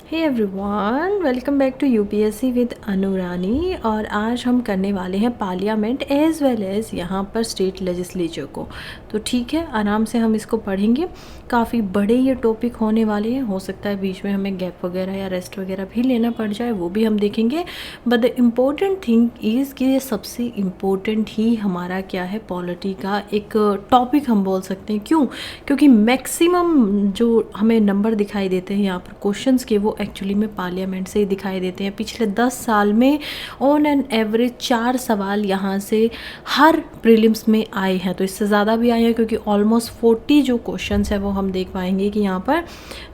Hey everyone, welcome back to UPSC with Anurani. और आज हम करने वाले हैं पार्लियामेंट एज वेल एज़ यहाँ पर स्टेट लेजिस्लेचर को। तो ठीक है, आराम से हम इसको पढ़ेंगे। काफ़ी बड़े ये टॉपिक होने वाले हैं, हो सकता है बीच में हमें गैप वगैरह या रेस्ट वगैरह भी लेना पड़ जाए, वो भी हम देखेंगे। But the important thing is कि ये सबसे इम्पोर्टेंट ही हमारा क्या है, पॉलिटी का एक टॉपिक हम बोल सकते हैं। क्यों? क्योंकि मैक्सिमम जो हमें नंबर दिखाई देते हैं यहाँ पर क्वेश्चंस के, वो एक्चुअली में पार्लियामेंट से ही दिखाई देते हैं। पिछले 10 साल में ऑन एन एवरेज 4 सवाल यहाँ से हर प्रीलिम्स में आए हैं। तो इससे ज़्यादा भी आए हैं, क्योंकि ऑलमोस्ट 40 जो क्वेश्चंस है वो हम देख पाएंगे कि यहाँ पर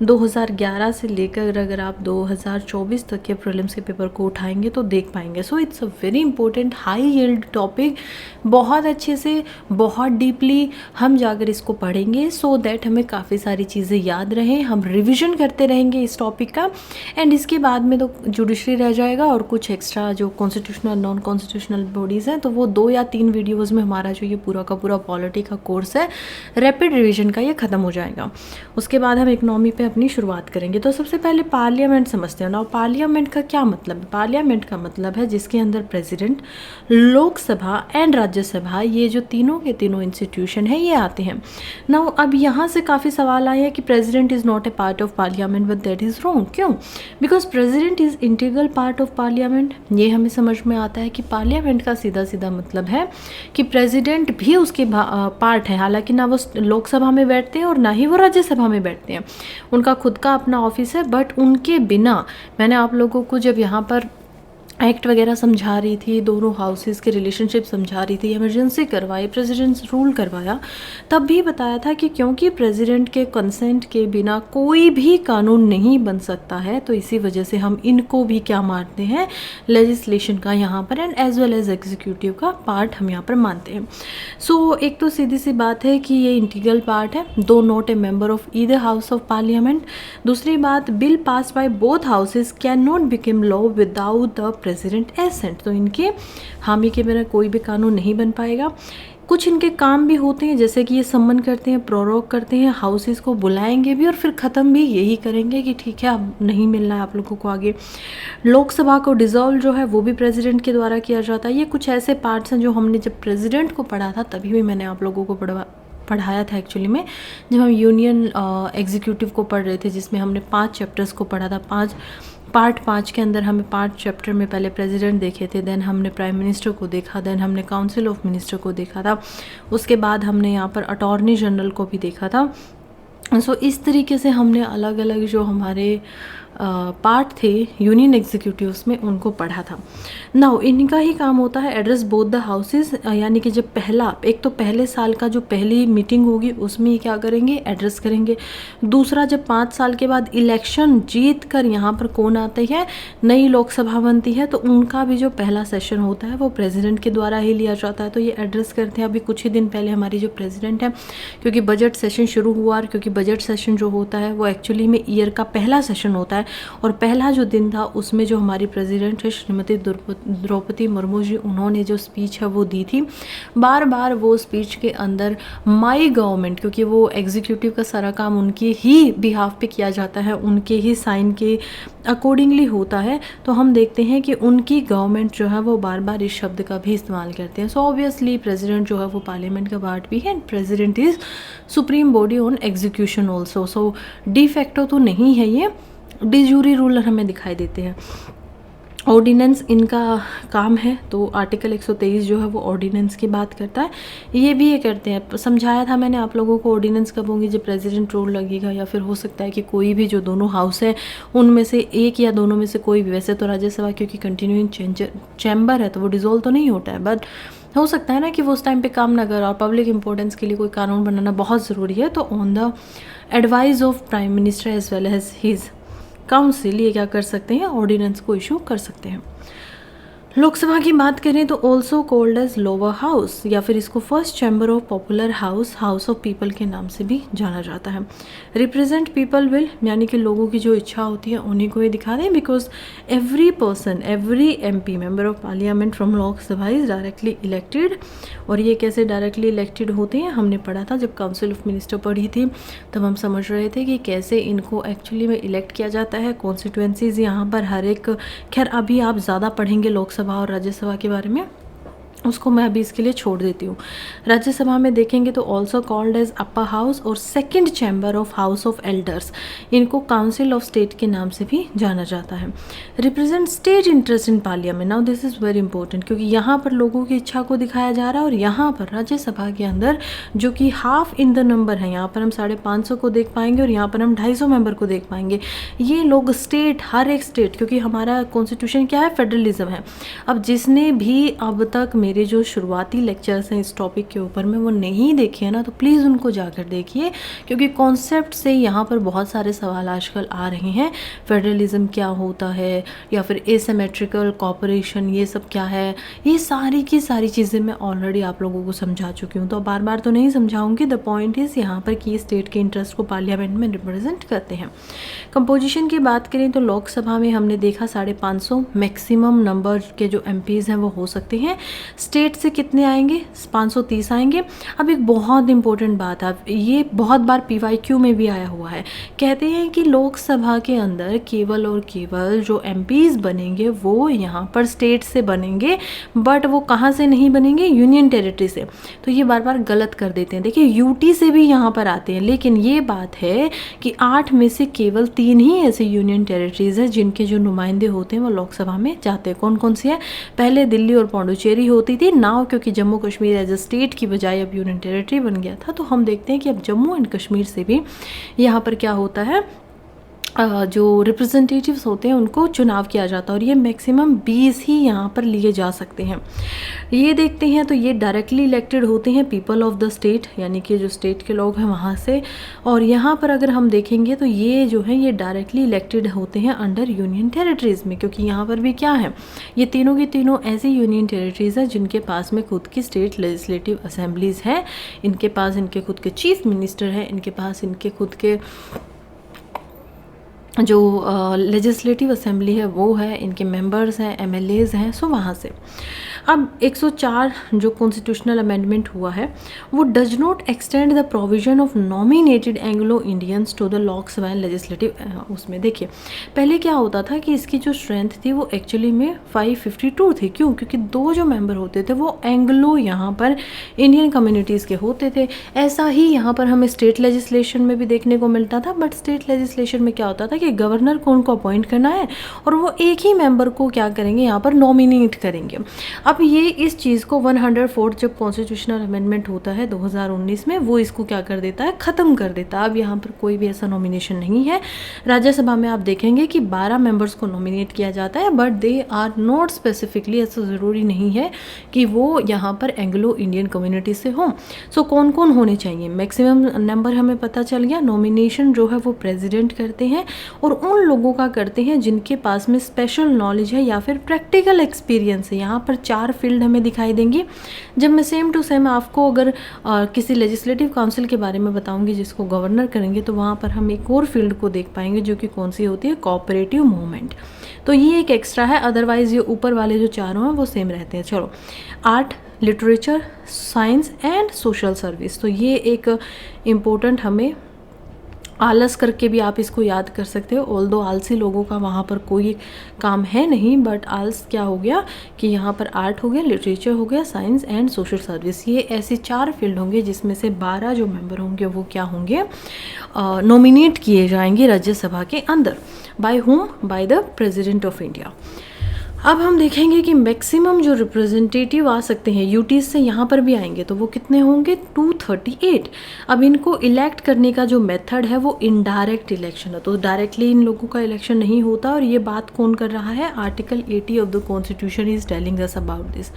2011 से लेकर अगर आप 2024 तक के प्रीलिम्स के पेपर को उठाएंगे तो देख पाएंगे। So it's a very important high yield topic. बहुत अच्छे से, बहुत डीपली हम जाकर इसको पढ़ेंगे, सो दैट हमें काफ़ी सारी चीज़ें याद रहें। हम रिविजन करते रहेंगे इस टॉपिक का। एंड इसके बाद में तो जुडिशरी रह जाएगा, और कुछ एक्स्ट्रा जो कॉन्स्टिट्यूशनल नॉन कॉन्स्टिट्यूशनल बॉडीज़ हैं, तो वो 2 या 3 वीडियोज़ में हमारा जो ये पूरा का पूरा पॉलिटी का कोर्स है रैपिड रिविजन का, ये ख़त्म हो जाएगा। उसके बाद हम इकोनॉमी पे अपनी शुरुआत करेंगे। तो सबसे पहले पार्लियामेंट समझते हैं ना। पार्लियामेंट का क्या मतलब है? पार्लियामेंट का मतलब है जिसके अंदर प्रेसिडेंट, लोकसभा एंड राज्यसभा, ये जो तीनों के तीनों इंस्टीट्यूशन है, ये आते हैं ना। अब यहाँ से काफ़ी सवाल आए हैं कि president is not a part of parliament, but that is wrong. क्यों? Because president is integral part of parliament. ये हमें समझ में आता है कि पार्लियामेंट का सीधा सीधा मतलब है कि प्रेसिडेंट भी उसके पार्ट है। हालांकि ना वो लोकसभा में बैठते हैं और ना ही वो राज्यसभा में बैठते हैं, उनका खुद का अपना ऑफिस है। बट उनके बिना, मैंने आप लोगों को जब यहाँ पर एक्ट वगैरह समझा रही थी, दोनों हाउसेस के रिलेशनशिप समझा रही थी, इमरजेंसी करवाई, प्रेसिडेंट्स रूल करवाया, तब भी बताया था कि क्योंकि प्रेसिडेंट के कंसेंट के बिना कोई भी कानून नहीं बन सकता है, तो इसी वजह से हम इनको भी क्या मानते हैं, लेजिस्लेशन का यहाँ पर and as well as executive का पार्ट हम यहाँ पर मानते हैं। सो एक तो सीधी सी बात है कि ये इंटीग्रल पार्ट है, though not a member of either house of parliament. दूसरी बात, bill pass by both houses can not become law without the president assent. तो इनके हामी के बिना कोई भी कानून नहीं बन पाएगा। कुछ इनके काम भी होते हैं, जैसे कि ये सम्मन करते हैं, प्रोरोग करते हैं, हाउसेस को बुलाएंगे भी और फिर ख़त्म भी यही करेंगे कि ठीक है, अब नहीं मिलना है आप लोगों को आगे। लोकसभा को डिसॉल्व जो है वो भी प्रेसिडेंट के द्वारा किया जाता है। ये कुछ ऐसे पार्ट्स हैं जो हमने जब प्रेसिडेंट को पढ़ा था, तभी भी मैंने आप लोगों को पढ़ाया था एक्चुअली में, जब हम यूनियन एग्जीक्यूटिव को पढ़ रहे थे, जिसमें हमने 5 चैप्टर्स को पढ़ा था। पार्ट 5 के अंदर हमें 5 चैप्टर में पहले प्रेसिडेंट देखे थे, देन हमने प्राइम मिनिस्टर को देखा, देन हमने काउंसिल ऑफ मिनिस्टर को देखा था, उसके बाद हमने यहाँ पर अटॉर्नी जनरल को भी देखा था। सो इस तरीके से हमने अलग अलग जो हमारे पार्ट थे यूनियन एग्जीक्यूटिव्स में, उनको पढ़ा था। नाउ इनका ही काम होता है एड्रेस बोथ द हाउसेस, यानी कि जब एक तो पहले साल का जो पहली मीटिंग होगी उसमें ही क्या करेंगे, एड्रेस करेंगे। दूसरा, जब 5 साल के बाद इलेक्शन जीत कर यहाँ पर कौन आते हैं, नई लोकसभा बनती है, तो उनका भी जो पहला सेशन होता है वो प्रेसिडेंट के द्वारा ही लिया जाता है। तो ये एड्रेस करते हैं। अभी कुछ ही दिन पहले हमारी जो प्रेसिडेंट है, क्योंकि बजट सेशन शुरू हुआ, और क्योंकि बजट सेशन जो होता है वो एक्चुअली में ईयर का पहला सेशन होता है, और पहला जो दिन था उसमें जो हमारी प्रेसिडेंट है श्रीमती द्रौपदी मुर्मू जी, उन्होंने जो स्पीच है वो दी थी। बार बार वो स्पीच के अंदर माई गवर्नमेंट, क्योंकि वो एग्जीक्यूटिव का सारा काम उनके ही बिहाफ पे किया जाता है, उनके ही साइन के अकॉर्डिंगली होता है, तो हम देखते हैं कि उनकी गवर्नमेंट जो है वो बार बार इस शब्द का भी इस्तेमाल करते हैं। सो ऑब्वियसली प्रेसिडेंट जो है वो पार्लियामेंट का पार्ट भी है, president is supreme body on execution also. So de facto तो नहीं है, ये डी यूरी रूलर हमें दिखाई देते हैं। ऑर्डिनेंस इनका काम है, तो आर्टिकल 123 जो है वो ऑर्डिनेंस की बात करता है। ये भी ये करते हैं, समझाया था मैंने आप लोगों को, ऑर्डिनेंस कब होंगी, जब प्रेसिडेंट रूल लगेगा, या फिर हो सकता है कि कोई भी जो दोनों हाउस है उनमें से एक या दोनों में से कोई भी। वैसे तो राज्यसभा क्योंकि कंटिन्यूइंग चैम्बर है, तो वो डिसॉल्व तो नहीं होता है, बट हो सकता है ना कि वो उस टाइम पे काम ना करे, और पब्लिक इंपॉर्टेंस के लिए कोई कानून बनाना बहुत ज़रूरी है, तो on the advice of prime minister as well as his council ये क्या कर सकते हैं, ऑर्डिनेंस को इशू कर सकते हैं। लोकसभा की बात करें तो also called as lower house, या फिर इसको first chamber of popular house, house of people के नाम से भी जाना जाता है। रिप्रेजेंट पीपल विल, यानी कि लोगों की जो इच्छा होती है उन्हीं को ये दिखा दें, because every person, every MP member of parliament from Lok Sabha is directly elected. और ये कैसे डायरेक्टली इलेक्टेड होते हैं हमने पढ़ा था जब काउंसिल ऑफ मिनिस्टर पढ़ी थी, तब हम समझ रहे थे कि कैसे इनको एक्चुअली में इलेक्ट किया जाता है। कॉन्स्टिट्यूएंसीज यहाँ पर हर एक, खैर अभी आप ज़्यादा पढ़ेंगे लोकसभा और राज्यसभा के बारे में, उसको मैं अभी इसके लिए छोड़ देती हूँ। राज्यसभा में देखेंगे तो also called as upper house और second chamber of house of elders, इनको काउंसिल ऑफ स्टेट के नाम से भी जाना जाता है। Represent state interest in parliament, now this is very important, क्योंकि यहाँ पर लोगों की इच्छा को दिखाया जा रहा है। और यहाँ पर राज्यसभा के अंदर जो कि हाफ इन द नंबर है, यहाँ पर हम 550 को देख पाएंगे और यहाँ पर हम 250 मेंबर को देख पाएंगे। ये लोग स्टेट, हर एक स्टेट, क्योंकि हमारा कॉन्स्टिट्यूशन क्या है, फेडरलिज्म है। अब जिसने भी अब तक मेरे जो शुरुआती लेक्चर्स हैं इस टॉपिक के ऊपर में वो नहीं देखे हैं ना, तो प्लीज़ उनको जाकर देखिए, क्योंकि कॉन्सेप्ट से यहाँ पर बहुत सारे सवाल आजकल आ रहे हैं। फेडरलिज्म क्या होता है, या फिर एसिमेट्रिकल कॉपरेशन, ये सब क्या है, ये सारी की सारी चीज़ें मैं ऑलरेडी आप लोगों को समझा चुकी हूँ, तो बार बार तो नहीं समझाऊंगी। द पॉइंट इज़ यहाँ पर कि स्टेट के इंटरेस्ट को पार्लियामेंट में रिप्रेजेंट करते हैं। कंपोजिशन की बात करें तो लोकसभा में हमने देखा 550 मैक्सिमम नंबर के जो MPs हैं वो हो सकते हैं। स्टेट से कितने आएंगे, 530 आएंगे। अब एक बहुत इंपॉर्टेंट बात है, ये बहुत बार PYQ में भी आया हुआ है, कहते हैं कि लोकसभा के अंदर केवल और केवल जो MPs बनेंगे वो यहाँ पर स्टेट से बनेंगे, बट वो कहाँ से नहीं बनेंगे, यूनियन टेरिटरी से। तो ये बार बार गलत कर देते हैं। देखिए UT से भी यहाँ पर आते हैं, लेकिन ये बात है कि 8 में से केवल 3 ही ऐसे यूनियन टेरिटरीज हैं जिनके जो नुमाइंदे होते हैं वो लोकसभा में जाते हैं। कौन कौन सी है, पहले दिल्ली और पौंडुचेरी होती थी, नाउ क्योंकि Jammu Kashmir as a state की बजाय अब यूनियन टेरिटरी बन गया था, तो हम देखते हैं कि अब जम्मू एंड कश्मीर से भी यहाँ पर क्या होता है, जो रिप्रेजेंटेटिव्स होते हैं उनको चुनाव किया जाता है, और ये मैक्सिमम 20 ही यहाँ पर लिए जा सकते हैं। ये देखते हैं तो ये डायरेक्टली इलेक्टेड होते हैं पीपल ऑफ द स्टेट, यानी कि जो स्टेट के लोग हैं वहाँ से। और यहाँ पर अगर हम देखेंगे तो ये जो है ये डायरेक्टली इलेक्टेड होते हैं अंडर यूनियन टेरिटरीज़ में, क्योंकि यहाँ पर भी क्या है, ये तीनों की तीनों ऐसी यूनियन टेरिटरीज़ हैं जिनके पास में खुद की स्टेट लेजिस्लेटिव असेंबलीज़ हैं, इनके पास इनके खुद के चीफ मिनिस्टर हैं, इनके पास इनके खुद के जो लेजिस्लेटिव असेंबली है वो है, इनके मेंबर्स हैं, MLAs हैं। सो वहाँ से अब 104 जो कॉन्स्टिट्यूशनल अमेंडमेंट हुआ है वो does not extend the provision of nominated Anglo Indians to the Lok Sabha legislative. उसमें देखिए पहले क्या होता था कि इसकी जो स्ट्रेंथ थी वो एक्चुअली में 552 थी। क्यों, क्योंकि 2 जो मेंबर होते थे वो एंग्लो यहाँ पर इंडियन कम्युनिटीज़ के होते थे। ऐसा ही यहाँ पर हमें स्टेट लेजिस्लेशन में भी देखने को मिलता था, बट स्टेट लेजिस्लेशन में क्या होता था कि गवर्नर को उनको अपॉइंट करना है और वो एक ही मेंबर को क्या करेंगे, यहाँ पर नॉमिनेट करेंगे। अब ये इस चीज़ को 104 जब कॉन्स्टिट्यूशनल अमेंडमेंट होता है 2019 में, वो इसको क्या कर देता है, ख़त्म कर देता है। अब यहाँ पर कोई भी ऐसा नॉमिनेशन नहीं है। राज्यसभा में आप देखेंगे कि 12 मेंबर्स को नॉमिनेट किया जाता है, but they are not specifically, ऐसा ज़रूरी नहीं है कि वो यहाँ पर एंग्लो इंडियन कम्युनिटी से हों। सो कौन कौन होने चाहिए, मैक्सिमम नंबर हमें पता चल गया। नॉमिनेशन जो है वो प्रेसिडेंट करते हैं और उन लोगों का करते हैं जिनके पास में स्पेशल नॉलेज है या फिर प्रैक्टिकल एक्सपीरियंस है। यहाँ पर 4 फील्ड हमें दिखाई देंगी। जब मैं सेम टू सेम आपको अगर किसी लेजिस्लेटिव काउंसिल के बारे में बताऊंगी जिसको गवर्नर करेंगे, तो वहाँ पर हम एक और फील्ड को देख पाएंगे जो कि कौन सी होती है, कोऑपरेटिव मूवमेंट। तो ये एक एक्स्ट्रा है, अदरवाइज ये ऊपर वाले जो चारों हैं वो सेम रहते हैं। चलो, art, literature, science and social service, तो ये एक इम्पोर्टेंट हमें आलस करके भी आप इसको याद कर सकते हो। ऑल्दो आलसी लोगों का वहाँ पर कोई काम है नहीं, बट आलस क्या हो गया कि यहाँ पर आर्ट हो गया, लिटरेचर हो गया, साइंस एंड सोशल सर्विस, ये ऐसे 4 फील्ड होंगे जिसमें से 12 जो मेंबर होंगे वो क्या होंगे, नॉमिनेट किए जाएंगे राज्यसभा के अंदर। By whom, by the president of India. अब हम देखेंगे कि मैक्सिमम जो रिप्रेजेंटेटिव आ सकते हैं यूटी से, यहाँ पर भी आएंगे तो वो कितने होंगे, 238। अब इनको इलेक्ट करने का जो मेथड है वो इनडायरेक्ट इलेक्शन है, तो डायरेक्टली इन लोगों का इलेक्शन नहीं होता। और ये बात कौन कर रहा है, article 80 of the constitution is telling us about this.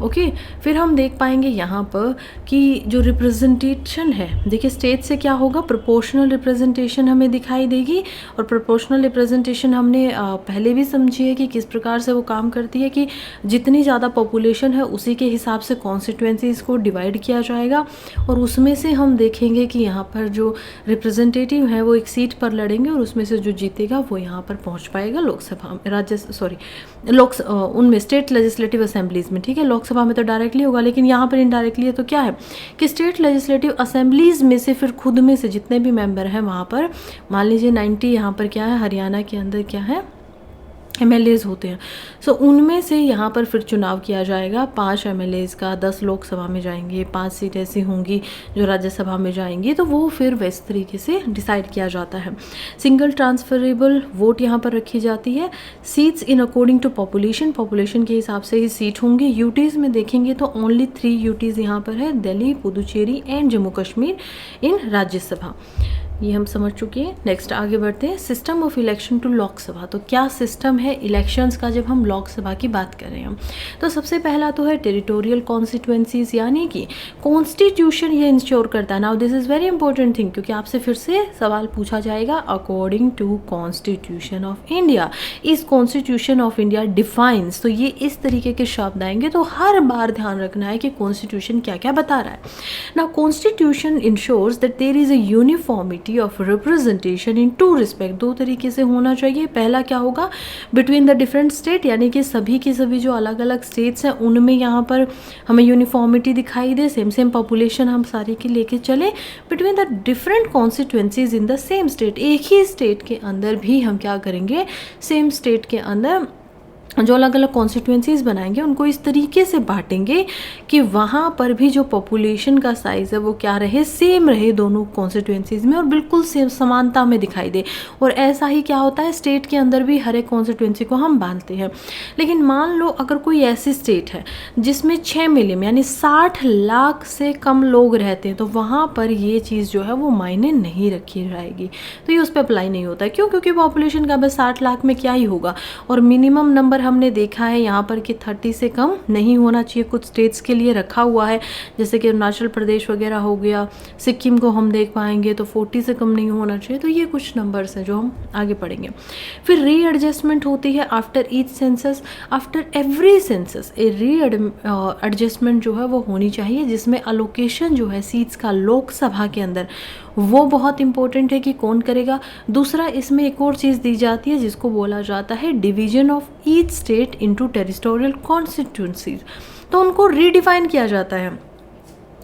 Okay. फिर हम देख पाएंगे यहाँ पर कि जो रिप्रेजेंटेशन है, देखिए स्टेट से क्या होगा, प्रोपोर्शनल रिप्रेजेंटेशन हमें दिखाई देगी। और प्रोपोर्शनल रिप्रेजेंटेशन हमने पहले भी समझी है कि किस प्रकार से वो काम करती है, कि जितनी ज़्यादा पॉपुलेशन है उसी के हिसाब से कॉन्स्टिट्यूएंसीज़ को डिवाइड किया जाएगा। और उसमें से हम देखेंगे कि यहाँ पर जो रिप्रेजेंटेटिव हैं वो एक सीट पर लड़ेंगे और उसमें से जो जीतेगा वो यहाँ पर पहुँच पाएगा लोकसभा उनमें स्टेट लेजिस्लेटिव असेंबलीज़ में। ठीक है, लोकसभा में तो डायरेक्टली होगा, लेकिन यहाँ पर इनडायरेक्टली है। तो क्या है कि स्टेट लेजिस्लेटिव असेंबलीज़ में से फिर खुद में से जितने भी मेंबर हैं वहाँ पर, मान लीजिए 90 यहाँ पर क्या है, हरियाणा के अंदर क्या है, MLAs होते हैं। सो उनमें से यहाँ पर फिर चुनाव किया जाएगा 5 MLAs का, 10 लोकसभा में जाएंगे, 5 सीट ऐसी होंगी जो राज्यसभा में जाएंगी। तो वो फिर वैसे तरीके से डिसाइड किया जाता है। सिंगल ट्रांसफरेबल वोट यहाँ पर रखी जाती है। Seats in according to population के हिसाब से ही सीट होंगी। यूटीज़ में देखेंगे तो ओनली 3 यूटीज़ यहाँ पर है, दिल्ली, पुदुचेरी एंड जम्मू कश्मीर इन राज्यसभा। ये हम समझ चुके हैं। नेक्स्ट आगे बढ़ते हैं, system of election to Lok Sabha. तो क्या सिस्टम है इलेक्शंस का जब हम लोकसभा की बात कर रहे हैं? तो सबसे पहला तो है टेरिटोरियल कॉन्स्टिट्यूएंसीज, यानी कि कॉन्स्टिट्यूशन ये इंश्योर करता है। Now this is very important thing, क्योंकि आपसे फिर से सवाल पूछा जाएगा according to constitution of India, इस कॉन्स्टिट्यूशन ऑफ इंडिया डिफाइंस। तो ये इस तरीके के शब्द आएंगे, तो हर बार ध्यान रखना है कि कॉन्स्टिट्यूशन क्या क्या बता रहा है। Now constitution ensures that there is a uniformity of representation in two respect. 2 तरीके से होना चाहिए। पहला क्या होगा, बिटवीन द डिफरेंट स्टेट, यानी कि सभी की सभी जो अलग अलग स्टेट्स हैं उनमें यहाँ पर हमें यूनिफॉर्मिटी दिखाई दे, सेम पॉपुलेशन हम सारी की लेके चले। Between the different constituencies in the same state, एक ही स्टेट के अंदर भी हम क्या करेंगे, सेम स्टेट के अंदर जो अलग अलग कॉन्स्टिट्यूएंसीज बनाएंगे उनको इस तरीके से बांटेंगे कि वहाँ पर भी जो पॉपुलेशन का साइज़ है वो क्या रहे, सेम रहे दोनों कॉन्स्टिट्यूएंसीज में, और बिल्कुल सेम समानता में दिखाई दे। और ऐसा ही क्या होता है, स्टेट के अंदर भी हर एक कॉन्स्टिट्यूएंसी को हम बांधते हैं। लेकिन मान लो अगर कोई ऐसी स्टेट है जिसमें 6 मिलियन यानी 60 लाख से कम लोग रहते हैं, तो वहाँ पर ये चीज़ जो है वो मायने नहीं रखी जाएगी। तो ये उस पर अप्लाई नहीं होता है। क्यों? क्योंकि पॉपुलेशन का बस 60 लाख में क्या ही होगा। और मिनिमम नंबर हमने देखा है यहाँ पर कि 30 से कम नहीं होना चाहिए। कुछ स्टेट्स के लिए रखा हुआ है, जैसे कि अरुणाचल प्रदेश वगैरह हो गया, सिक्किम को हम देख पाएंगे तो 40 से कम नहीं होना चाहिए। तो ये कुछ नंबर्स हैं जो हम आगे पढ़ेंगे। फिर रीएडजस्टमेंट होती है after each census, after every census a adjustment जो है वो होनी चाहिए, जिसमें अलोकेशन जो है सीट्स का लोकसभा के अंदर वो बहुत इंपॉर्टेंट है कि कौन करेगा। दूसरा, इसमें एक और चीज़ दी जाती है जिसको बोला जाता है division of each state into territorial constituencies. तो उनको रीडिफाइन किया जाता है।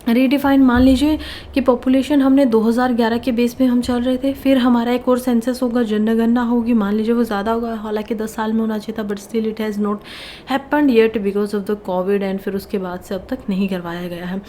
रीडिफाइन, मान लीजिए कि पॉपुलेशन हमने 2011 के बेस पे हम चल रहे थे, फिर हमारा एक और सेंसस होगा, जनगणना होगी, मान लीजिए वो ज़्यादा होगा, हालांकि 10 साल में होना चाहिए था, but still it has not happened yet because of the Covid, and फिर उसके बाद से अब तक नहीं करवाया गया है।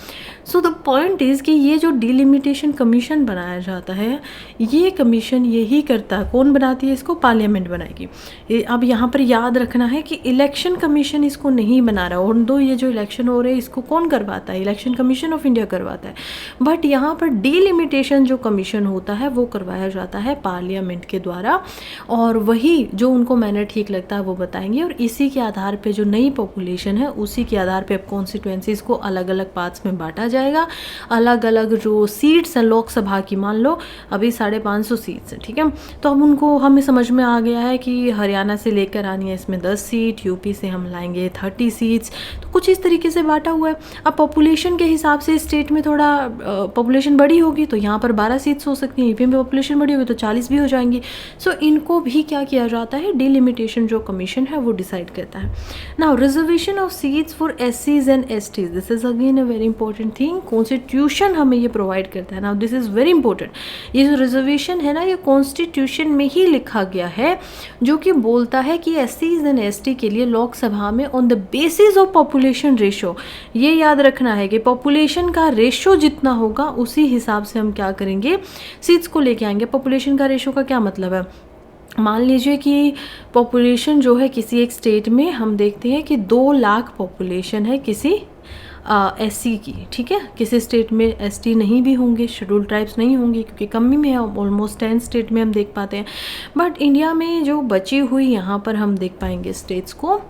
सो द पॉइंट इज़ कि ये जो डिलिमिटेशन कमीशन बनाया जाता है, ये कमीशन यही करता है। कौन बनाती है इसको? पार्लियामेंट बनाएगी। अब यहाँ पर याद रखना है कि इलेक्शन कमीशन इसको नहीं बना रहा, और दो ये जो इलेक्शन हो रहे हैं इसको कौन करवाता है? इलेक्शन कमीशन इंडिया करवाता है। बट यहाँ पर डिलिमिटेशन जो कमीशन होता है वो करवाया जाता है पार्लियामेंट के द्वारा, और वही जो उनको मैनर ठीक लगता है वो बताएंगे। और इसी के आधार पे जो नई पॉपुलेशन है उसी के आधार पे अब कॉन्स्टिट्यूएंसीज को अलग अलग पार्ट्स में बांटा जाएगा। अलग अलग जो सीट्स हैं लोकसभा की, मान लो अभी 550 सीट्स हैं, ठीक है, तो अब उनको हमें समझ में आ गया है कि हरियाणा से लेकर आनी है इसमें 10 सीट, यूपी से हम लाएंगे 30 सीट्स, तो कुछ इस तरीके से बांटा हुआ है। अब पॉपुलेशन के हिसाब से स्टेट में थोड़ा पॉपुलेशन बड़ी होगी तो यहाँ पर 12 सीट्स हो सकती हैं, यूपी में पॉपुलेशन बड़ी होगी तो 40 भी हो जाएंगी। सो इनको भी क्या किया जाता है, डिलिमिटेशन जो कमीशन है वो डिसाइड करता है। Now reservation of seats for SCs and STs, this is again a very important thing. Constitution हमें ये प्रोवाइड करता है। Now this is very important. ये जो रिजर्वेशन है ना, ये कॉन्स्टिट्यूशन में ही लिखा गया है, जो कि बोलता है कि SCs एंड ST के लिए लोकसभा में on the basis of population ratio, ये याद रखना है कि पॉपुलेशन का रेशो जितना होगा उसी हिसाब से हम क्या करेंगे, सीट्स को लेके आएंगे। पॉपुलेशन का रेशो का क्या मतलब है? मान लीजिए कि पॉपुलेशन जो है किसी एक स्टेट में हम देखते हैं कि 2 लाख पॉपुलेशन है किसी एससी की, ठीक है। किसी स्टेट में एसटी नहीं भी होंगे, शेड्यूल ट्राइब्स नहीं होंगे, क्योंकि कमी में है, ऑलमोस्ट 10 स्टेट में हम देख पाते हैं। बट इंडिया में जो बची हुई यहाँ पर हम देख पाएंगे स्टेट्स को,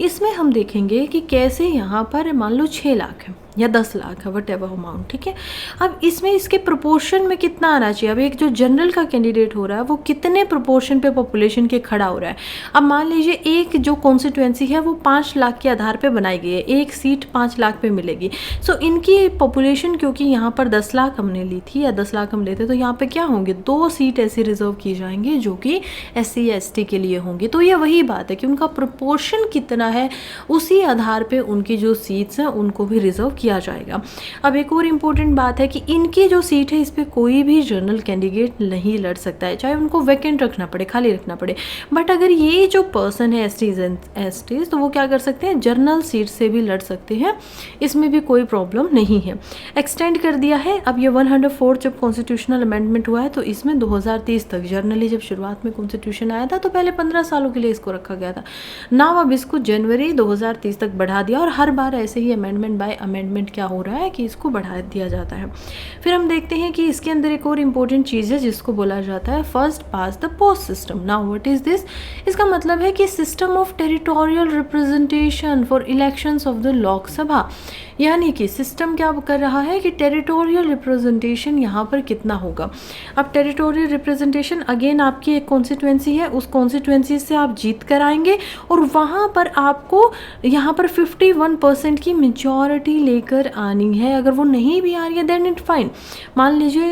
इसमें हम देखेंगे कि कैसे यहाँ पर मान लो 6 लाख है या 10 लाख है, वट एवर अमाउंट, ठीक है। अब इसमें इसके प्रोपोर्शन में कितना आना चाहिए। अब एक जो जनरल का कैंडिडेट हो रहा है वो कितने प्रोपोर्शन पे पॉपुलेशन के खड़ा हो रहा है। अब मान लीजिए एक जो कॉन्स्टिट्यूएंसी है वो 5 लाख के आधार पे बनाई गई है, एक सीट 5 लाख पे मिलेगी। सो इनकी पॉपुलेशन, क्योंकि यहाँ पर 10 लाख हमने ली थी या 10 लाख हम लेते, तो यहाँ पे क्या होंगे, 2 सीट ऐसी रिजर्व की जाएंगी जो कि SC या ST के लिए होंगी। तो ये वही बात है कि उनका प्रोपोर्शन कितना है, उसी आधार पे उनकी जो सीट्स हैं उनको भी रिजर्व किया जाएगा। अब एक और इम्पोर्टेंट बात है कि इनकी जो सीट है इस पर कोई भी जनरल कैंडिडेट नहीं लड़ सकता है, चाहे उनको वैकेंट रखना पड़े, खाली रखना पड़े। बट अगर ये जो पर्सन है STs तो वो क्या कर सकते हैं, जनरल सीट से भी लड़ सकते हैं, इसमें भी कोई प्रॉब्लम नहीं है। एक्सटेंड कर दिया है। अब ये 104 जब कॉन्स्टिट्यूशनल अमेंडमेंट हुआ है तो इसमें 2030 तक, जर्नली जब शुरुआत में कॉन्स्टिट्यूशन आया था तो पहले 15 सालों के लिए इसको रखा गया था। नाउ अब इसको जनवरी 2030 तक बढ़ा दिया, और हर बार ऐसे ही अमेंडमेंट बाय अमेंडमेंट क्या हो रहा है कि इसको बढ़ा दिया जाता है। फिर हम देखते हैं कि इसके अंदर एक और इम्पोर्टेंट चीज़ है जिसको बोला जाता है first pass the post system. Now what is this, इसका मतलब है कि system of territorial representation for elections of the Lok Sabha, यानी कि सिस्टम क्या कर रहा है कि टेरिटोरियल रिप्रेजेंटेशन यहाँ पर कितना होगा। अब टेरिटोरियल रिप्रेजेंटेशन अगेन आपकी एक कॉन्स्टिट्यूएंसी है, उस कॉन्स्टिट्यूएंसी से आप जीत कर आएंगे और वहाँ पर आपको यहाँ पर 51% की मेजॉरिटी लेकर आनी है। अगर वो नहीं भी आ रही है देन इट फाइन। मान लीजिए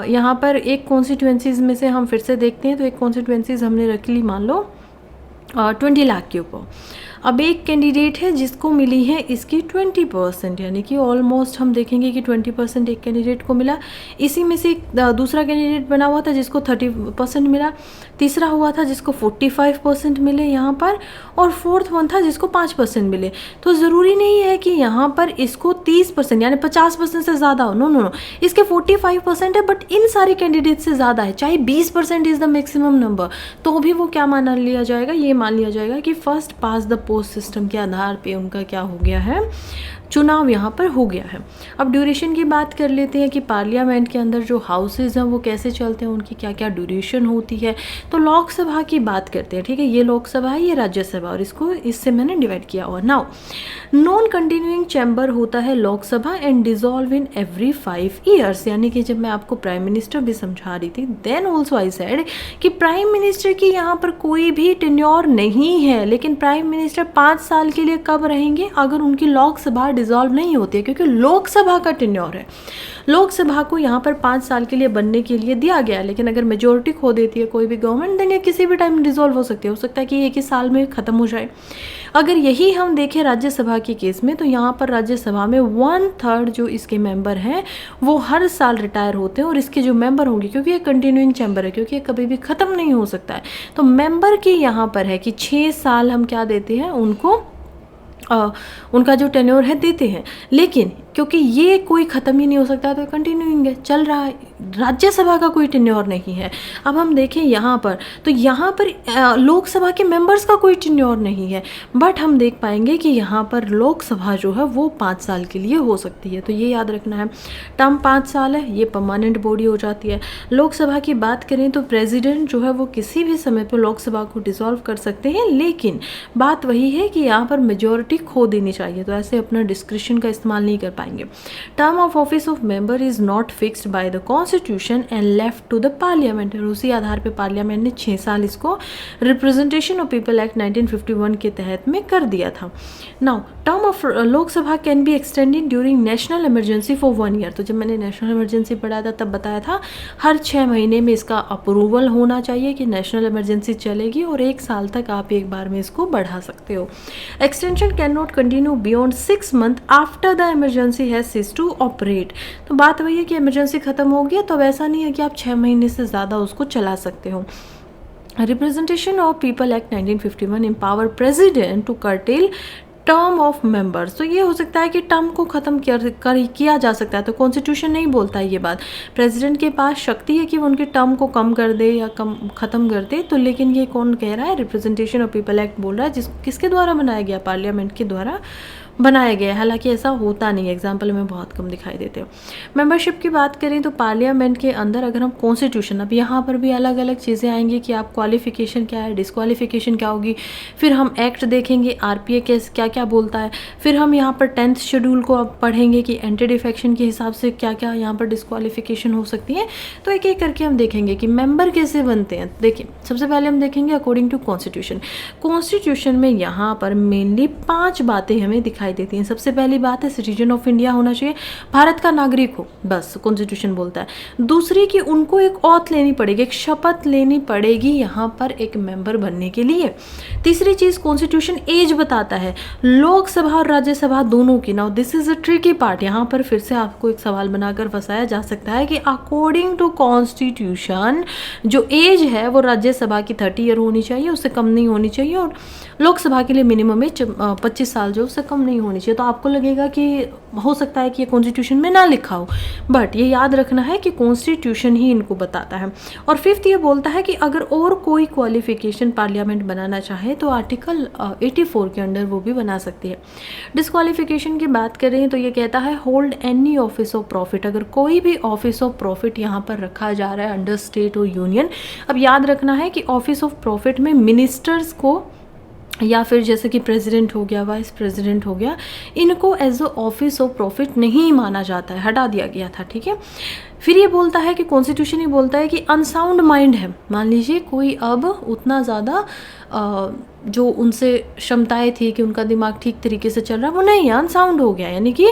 यहाँ पर एक कॉन्स्टिट्यूएंसीज में से हम फिर से देखते हैं, तो एक कॉन्स्टिट्यूएंसीज हमने रख ली मान लो 20 लाख के ऊपर। अब एक कैंडिडेट है जिसको मिली है इसकी 20%, यानी कि ऑलमोस्ट हम देखेंगे कि 20% एक कैंडिडेट को मिला। इसी में से दूसरा कैंडिडेट बना हुआ था जिसको 30% मिला, तीसरा हुआ था जिसको 45% मिले यहाँ पर, और फोर्थ वन था जिसको 5% मिले। तो ज़रूरी नहीं है कि यहाँ पर इसको 30% यानी 50% से ज़्यादा हो, नो नो नो, इसके 45% है बट इन सारे कैंडिडेट से ज़्यादा है, चाहे 20% इज़ द मैक्सिमम नंबर, तो भी वो क्या मान लिया जाएगा, ये मान लिया जाएगा कि first pass the post system के आधार पे उनका क्या हो गया है, चुनाव यहाँ पर हो गया है। अब ड्यूरेशन की बात कर लेते हैं कि पार्लियामेंट के अंदर जो हाउसेज हैं वो कैसे चलते हैं, उनकी क्या क्या ड्यूरेशन होती है। तो लोकसभा की बात करते हैं, ठीक है, ये लोकसभा है, ये राज्यसभा, और इसको इससे मैंने डिवाइड किया हुआ। नाउ नॉन कंटिन्यूइंग चैम्बर होता है Lok Sabha and dissolve in every 5 years, यानी कि जब मैं आपको प्राइम मिनिस्टर भी समझा रही थी देन ऑल्सो आई सेड कि प्राइम मिनिस्टर की यहाँ पर कोई भी टेन्योर नहीं है, लेकिन प्राइम मिनिस्टर 5 साल के लिए कब रहेंगे, अगर उनकी लोकसभा डिसॉल्व नहीं होती है, क्योंकि लोकसभा का टेन्योर है। लोकसभा को यहाँ पर 5 साल के लिए बनने के लिए दिया गया है, लेकिन अगर मेजोरिटी खो देती है कोई भी गवर्नमेंट देन ये किसी भी टाइम डिसॉल्व हो सकती है, हो सकता है कि एक ही साल में ख़त्म हो जाए। अगर यही हम देखें राज्यसभा के केस में, तो यहाँ पर राज्यसभा में 1/3 जो इसके मेंबर हैं वो हर साल रिटायर होते हैं, और इसके जो मेंबर होंगे, क्योंकि ये कंटिन्यूइंग चैम्बर है, क्योंकि ये कभी भी ख़त्म नहीं हो सकता है, तो मेंबर की यहाँ पर है कि 6 साल हम क्या देते हैं उनको, उनका जो टेन्योर है देते हैं, लेकिन क्योंकि ये कोई ख़त्म ही नहीं हो सकता तो कंटिन्यूइंग है, चल रहा है। राज्यसभा का कोई टेन्योर नहीं है। अब हम देखें यहाँ पर, तो यहाँ पर लोकसभा के मेंबर्स का कोई टेन्योर नहीं है, बट हम देख पाएंगे कि यहाँ पर लोकसभा जो है वो 5 साल के लिए हो सकती है, तो ये याद रखना है। टर्म 5 साल है, ये परमानेंट बॉडी हो जाती है। लोकसभा की बात करें तो प्रेसिडेंट जो है वो किसी भी समय पर लोकसभा को डिसॉल्व कर सकते हैं, लेकिन बात वही है कि यहाँ पर मेजोरिटी खो देनी चाहिए, तो ऐसे अपना डिस्क्रिप्शन का इस्तेमाल नहीं कर पाएंगे। Term of office of member is not fixed by the constitution and left to the parliament, और उसी आधार पे पार्लियामेंट ने 6 साल इसको रिप्रेजेंटेशन ऑफ पीपल एक्ट 1951 के तहत में कर दिया था। Now term of Lok Sabha can be extended during national emergency for 1 year, तो जब मैंने नेशनल इमरजेंसी पढ़ा था तब बताया था हर 6 महीने में इसका अप्रूवल होना चाहिए कि नेशनल इमरजेंसी चलेगी, और 1 साल तक आप एक बार में इसको बढ़ा सकते हो। Extension can not continue beyond 6 month after the emergency has ceased to operate, तो बात वही है कि इमरजेंसी खत्म हो गया, तो अब ऐसा नहीं है कि आप 6 महीने से ज़्यादा उसको चला सकते हो। Representation of people act 1951 empower president to curtail term of members, तो ये हो सकता है कि टर्म को ख़त्म किया जा सकता है, तो कॉन्स्टिट्यूशन नहीं बोलता है ये बात, प्रेसिडेंट के पास शक्ति है कि वो उनके टर्म को कम कर दे या ख़त्म कर दे, तो लेकिन ये कौन कह रहा है, रिप्रेजेंटेशन ऑफ पीपल एक्ट बोल रहा है, किसके द्वारा बनाया गया, पार्लियामेंट के द्वारा बनाया गया है, हालांकि ऐसा होता नहीं है, एग्जाम्पल में बहुत कम दिखाई देते हो। मेंबरशिप की बात करें तो पार्लियामेंट के अंदर अगर हम कॉन्स्टिट्यूशन, अब यहाँ पर भी अलग अलग चीज़ें आएंगी कि आप क्वालिफिकेशन क्या है, डिस्क्वालिफिकेशन क्या होगी, फिर हम एक्ट देखेंगे आरपीए कैसे क्या क्या बोलता है, फिर हम यहाँ पर 10th शेड्यूल को अब पढ़ेंगे कि एंटी डिफेक्शन के हिसाब से क्या क्या यहाँ पर डिस्क्वालिफिकेशन हो सकती है। तो एक एक करके हम देखेंगे कि मेंबर कैसे बनते हैं। देखिए सबसे पहले हम देखेंगे अकॉर्डिंग टू कॉन्स्टिट्यूशन। कॉन्स्टिट्यूशन में यहाँ पर मेनली 5 बातें हमें दिखाई देती हैं। सबसे पहली बात है सिटीजन ऑफ इंडिया होना चाहिए, भारत का नागरिक हो, बस कॉन्स्टिट्यूशन बोलता है। दूसरी कि उनको एक ऑथ लेनी पड़ेगी, एक शपथ लेनी पड़ेगी यहाँ पर एक मेंबर बनने के लिए। तीसरी चीज़ कॉन्स्टिट्यूशन एज बताता है लोकसभा और राज्यसभा दोनों की। Now this is a tricky part, यहाँ पर फिर से आपको एक सवाल बनाकर फंसाया जा सकता है कि अकॉर्डिंग टू कॉन्स्टिट्यूशन जो एज है वो राज्यसभा की 30 ईयर होनी चाहिए, उससे कम नहीं होनी चाहिए, और लोकसभा के लिए मिनिमम में 25 साल जो उससे कम नहीं होनी चाहिए। तो आपको लगेगा कि हो सकता है कि ये कॉन्स्टिट्यूशन में ना लिखा हो, बट ये याद रखना है कि कॉन्स्टिट्यूशन ही इनको बताता है। और फिफ्थ ये बोलता है कि अगर और कोई क्वालिफिकेशन पार्लियामेंट बनाना चाहे तो आर्टिकल 84 के अंडर वो भी बना सकती है। डिस्क्वालिफिकेशन की बात करें तो ये कहता है hold any office of profit, अगर कोई भी ऑफिस ऑफ प्रॉफिट यहाँ पर रखा जा रहा है अंडर स्टेट और यूनियन। अब याद रखना है कि ऑफिस ऑफ प्रॉफिट में मिनिस्टर्स को या फिर जैसे कि प्रेसिडेंट हो गया, वाइस प्रेसिडेंट हो गया, इनको as a office of profit नहीं माना जाता है, हटा दिया गया था, ठीक है। फिर ये बोलता है कि कॉन्स्टिट्यूशन ही बोलता है कि अनसाउंड माइंड है, मान लीजिए कोई अब उतना ज़्यादा जो उनसे क्षमताएं थी कि उनका दिमाग ठीक तरीके से चल रहा है वो नहीं है, अनसाउंड हो गया, यानी कि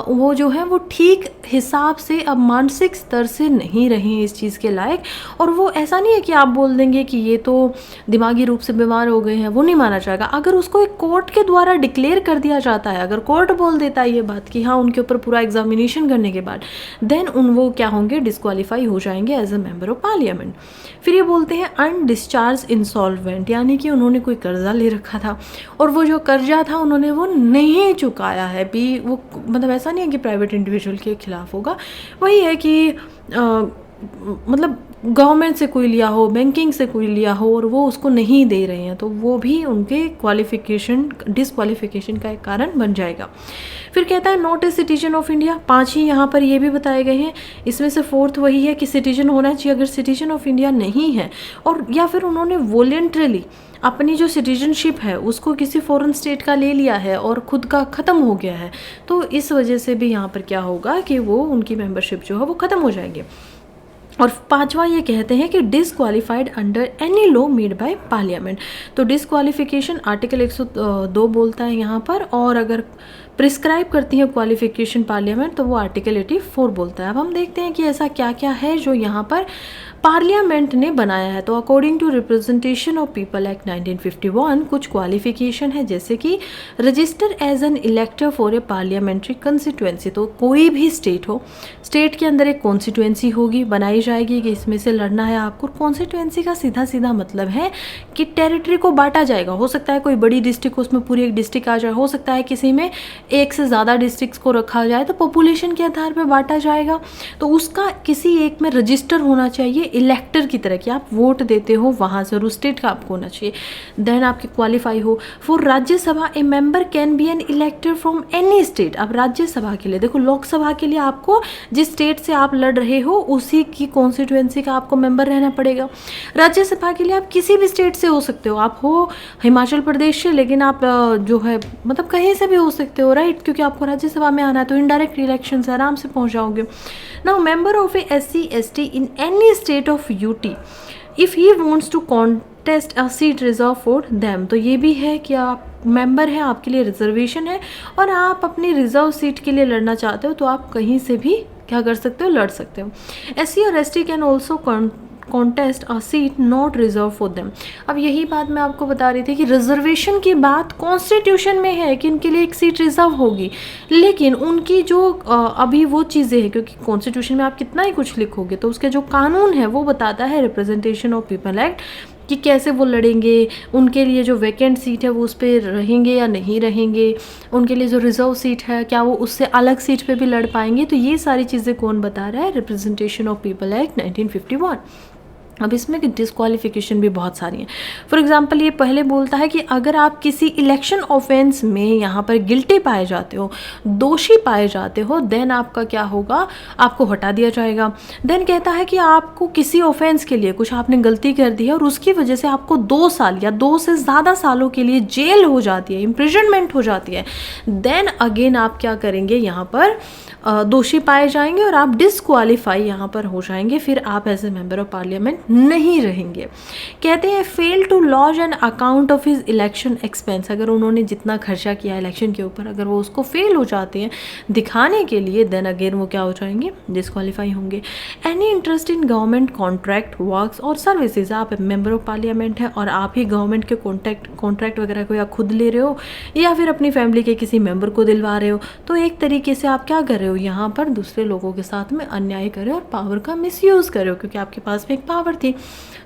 वो जो है वो ठीक हिसाब से अब मानसिक स्तर से नहीं रहे इस चीज़ के लायक। और वो ऐसा नहीं है कि आप बोल देंगे कि ये तो दिमागी रूप से बीमार हो गए हैं, वो नहीं माना जाएगा। अगर उसको एक कोर्ट के द्वारा डिक्लेयर कर दिया जाता है, अगर कोर्ट बोल देता है ये बात कि हाँ उनके ऊपर पूरा एग्जामिनेशन करने के बाद देन वो क्या होंगे, डिस्क्वालीफाई हो जाएंगे as a member of parliament. फिर ये बोलते हैं अनडिस्चार्ज इंसॉल्वेंट, यानी कि उन्होंने कोई कर्जा ले रखा था और वो जो कर्जा था उन्होंने वो नहीं चुकाया है भी, वो मतलब ऐसा नहीं है कि प्राइवेट इंडिविजुअल के खिलाफ होगा, वही है कि मतलब गवर्नमेंट से कोई लिया हो, बैंकिंग से कोई लिया हो और वो उसको नहीं दे रहे हैं, तो वो भी उनके क्वालिफिकेशन डिसक्वालिफिकेशन का एक कारण बन जाएगा। फिर कहता है not a citizen of India, 5 ही यहाँ पर ये भी बताए गए हैं, इसमें से फोर्थ वही है कि सिटीजन होना चाहिए। अगर सिटीजन ऑफ इंडिया नहीं है और या फिर उन्होंने वॉलेंट्रली अपनी जो सिटीजनशिप है उसको किसी फॉरेन स्टेट का ले लिया है और खुद का ख़त्म हो गया है, तो इस वजह से भी यहाँ पर क्या होगा कि वो उनकी मेंबरशिप जो है वो ख़त्म हो जाएगी। और 5वां ये कहते हैं कि disqualified under any law made by parliament, तो डिसक्वालिफिकेशन आर्टिकल 102 बोलता है यहाँ पर, और अगर प्रिस्क्राइब करती है क्वालिफिकेशन पार्लियामेंट तो वो आर्टिकल 84 बोलता है। अब हम देखते हैं कि ऐसा क्या क्या है जो यहाँ पर पार्लियामेंट ने बनाया है। तो according to representation of people act 1951 कुछ क्वालिफिकेशन है, जैसे कि register as an elector for a parliamentary constituency, तो कोई भी स्टेट हो, स्टेट के अंदर एक कॉन्स्टिट्यूएंसी होगी, बनाई जाएगी कि इसमें से लड़ना है आपको। कॉन्स्टिट्यूएंसी का सीधा सीधा मतलब है कि टेरिटरी को बांटा जाएगा, हो सकता है कोई बड़ी डिस्ट्रिक्ट उसमें पूरी एक डिस्ट्रिक्ट आ जाए, हो सकता है किसी में एक से ज़्यादा डिस्ट्रिक्ट्स को रखा जाए, तो पॉपुलेशन के आधार पर बांटा जाएगा, तो उसका किसी एक में रजिस्टर होना चाहिए इलेक्टर की तरह कि आप वोट देते हो, वहाँ से, और उस स्टेट का आपको होना चाहिए, देन आपकी क्वालिफाई हो। For Rajya Sabha a member can be an elector from any state, अब राज्यसभा के लिए देखो, लोकसभा के लिए आपको जिस स्टेट से आप लड़ रहे हो उसी की कॉन्स्टिट्यूएंसी का आपको मेंबर रहना पड़ेगा। राज्यसभा के लिए आप किसी भी स्टेट से हो सकते हो, आप हो हिमाचल प्रदेश से लेकिन आप जो है मतलब कहीं से भी हो सकते हो, राइट, क्योंकि आपको राज्यसभा में आना है, तो इनडायरेक्ट इलेक्शन से आराम से पहुंच जाओगे। Now member of a SC/ST in any state of UT if he wants to contest a seat reserve for them, तो ये भी है कि आप मेंबर हैं, आपके लिए रिजर्वेशन है और आप अपनी रिजर्व सीट के लिए लड़ना चाहते हो तो आप कहीं से भी क्या कर सकते हो, लड़ सकते हो। SC और ST can also contest a seat not reserve for them. अब यही बात मैं आपको बता रही थी कि रिजर्वेशन की बात कॉन्स्टिट्यूशन में है कि इनके लिए एक सीट रिजर्व होगी, लेकिन उनकी जो अभी वो चीज़ें हैं, क्योंकि कॉन्स्टिट्यूशन में आप कितना ही कुछ लिखोगे तो उसके जो कानून है वो बताता है रिप्रेजेंटेशन ऑफ पीपल एक्ट कि कैसे वो लड़ेंगे, उनके लिए जो वैकेंट सीट है वो उस पर रहेंगे या नहीं रहेंगे, उनके लिए जो रिजर्व सीट है क्या वो उससे अलग सीट पे भी लड़ पाएंगे, तो ये सारी चीज़ें कौन बता रहा है, रिप्रेजेंटेशन ऑफ पीपल एक्ट 1951। अब इसमें डिस्क्वालिफिकेशन भी बहुत सारी हैं। फॉर एग्जांपल ये पहले बोलता है कि अगर आप किसी इलेक्शन ऑफेंस में यहाँ पर गिल्टी पाए जाते हो, दोषी पाए जाते हो, देन आपका क्या होगा, आपको हटा दिया जाएगा। देन कहता है कि आपको किसी ऑफेंस के लिए कुछ आपने गलती कर दी है और उसकी वजह से आपको 2 साल या 2 से ज़्यादा सालों के लिए जेल हो जाती है, इम्प्रिजनमेंट हो जाती है। देन अगेन आप क्या करेंगे, यहाँ पर दोषी पाए जाएंगे और आप डिसक्वालीफाई यहाँ पर हो जाएंगे, फिर आप as a member of parliament नहीं रहेंगे। कहते हैं fail to lodge an account of his election expense, अगर उन्होंने जितना खर्चा किया इलेक्शन के ऊपर अगर वो उसको फेल हो जाते हैं दिखाने के लिए, देन अगेन वो क्या हो जाएंगे, डिसक्वालीफाई होंगे। Any interest in government contract works और सर्विसेज, आप मेंबर ऑफ पार्लियामेंट हैं और आप ही गवर्नमेंट के कॉन्ट्रैक्ट वगैरह को या खुद ले रहे हो या फिर अपनी फैमिली के किसी मेंबर को दिलवा रहे हो, तो एक तरीके से आप क्या कर रहे हो, यहाँ पर दूसरे लोगों के साथ में अन्याय कर रहे हो और पावर का मिसयूज़ कर रहे हो, क्योंकि आपके पास में एक पावर थी।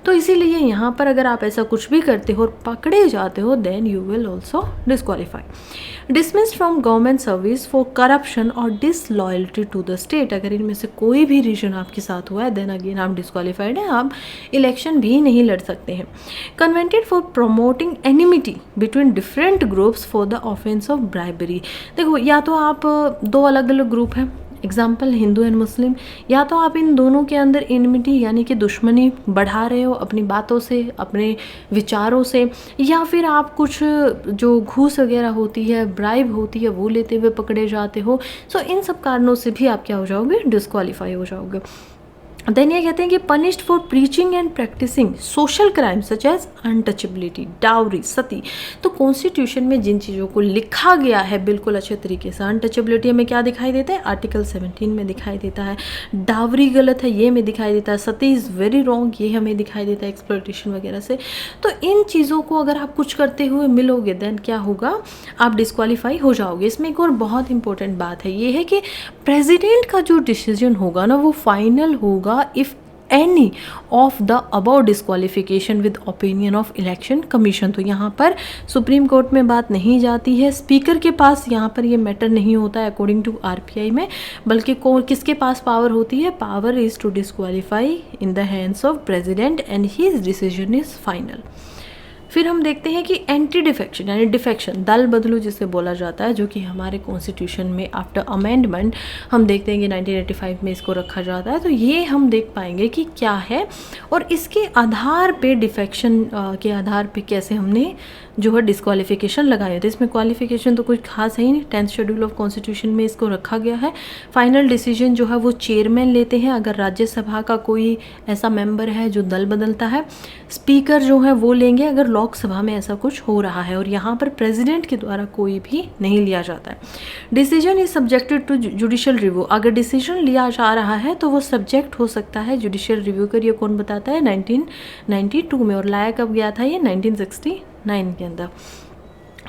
तो इसीलिए यहाँ पर अगर आप ऐसा कुछ भी करते हो और पकड़े जाते हो, then you will also disqualify. Dismissed from government service for corruption और डिसलॉयल्टी टू द स्टेट, अगर इनमें से कोई भी रीजन आपके साथ हुआ है, देन अगेन आप डिस्क्वालीफाइड हैं, आप इलेक्शन भी नहीं लड़ सकते हैं। Convicted for promoting enmity between different groups for the offence of bribery, देखो या तो आप दो अलग अलग ग्रुप हैं, एग्जाम्पल हिंदू एंड मुस्लिम, या तो आप इन दोनों के अंदर इनमिटी यानी कि दुश्मनी बढ़ा रहे हो अपनी बातों से, अपने विचारों से, या फिर आप कुछ जो घूस वगैरह होती है, ब्राइब होती है, वो लेते हुए पकड़े जाते हो। सो इन सब कारणों से भी आप क्या हो जाओगे, डिस्क्वालीफाई हो जाओगे। देन ये कहते हैं कि punished for preaching and practising social crime such as untouchability, dowry, sati, तो कॉन्स्टिट्यूशन में जिन चीज़ों को लिखा गया है बिल्कुल अच्छे तरीके से, अनटचेबिलिटी में क्या दिखाई देता है, आर्टिकल 17 में दिखाई देता है, डाउरी गलत है ये में दिखाई देता है, सती इज़ वेरी रॉन्ग ये हमें दिखाई देता है एक्सप्लॉयटेशन वगैरह से। तो इन चीज़ों को अगर आप कुछ करते हुए मिलोगे, देन क्या होगा, आप डिस्क्वालीफाई हो जाओगे। इसमें एक और बहुत इंपॉर्टेंट बात है, ये है कि प्रेसिडेंट का जो डिसीजन होगा ना वो फाइनल होगा if any of the above disqualification with opinion of election commission. तो यहाँ पर सुप्रीम कोर्ट में बात नहीं जाती है, स्पीकर के पास यहाँ पर ये मैटर नहीं होता है अकॉर्डिंग टू आरपीआई में, बल्कि किसके पास पावर होती है, power is to disqualify in the hands of president and his decision is final. फिर हम देखते हैं कि एंटी डिफेक्शन यानी डिफेक्शन, दल बदलू जिसे बोला जाता है, जो कि हमारे कॉन्स्टिट्यूशन में आफ्टर अमेंडमेंट हम देखते हैं कि 1985 में इसको रखा जाता है। तो ये हम देख पाएंगे कि क्या है और इसके आधार पे डिफेक्शन के आधार पे कैसे हमने जो है डिस्क्वालिफिकेशन लगाए होते हैं। इसमें क्वालिफिकेशन तो कुछ खास है ही नहीं, 10th शेड्यूल ऑफ कॉन्स्टिट्यूशन में इसको रखा गया है। फाइनल डिसीजन जो है वो चेयरमैन लेते हैं अगर राज्यसभा का कोई ऐसा मेंबर है जो दल बदलता है, स्पीकर जो है वो लेंगे अगर लोकसभा में ऐसा कुछ हो रहा है, और यहाँ पर प्रेसिडेंट के द्वारा कोई भी नहीं लिया जाता है। Decision is subjected to judicial review, अगर डिसीजन लिया जा रहा है तो वो सब्जेक्ट हो सकता है जुडिशियल रिव्यू कर। ये कौन बताता है, 1992 में, और लाया कब गया था ये, 1969 के अंदर।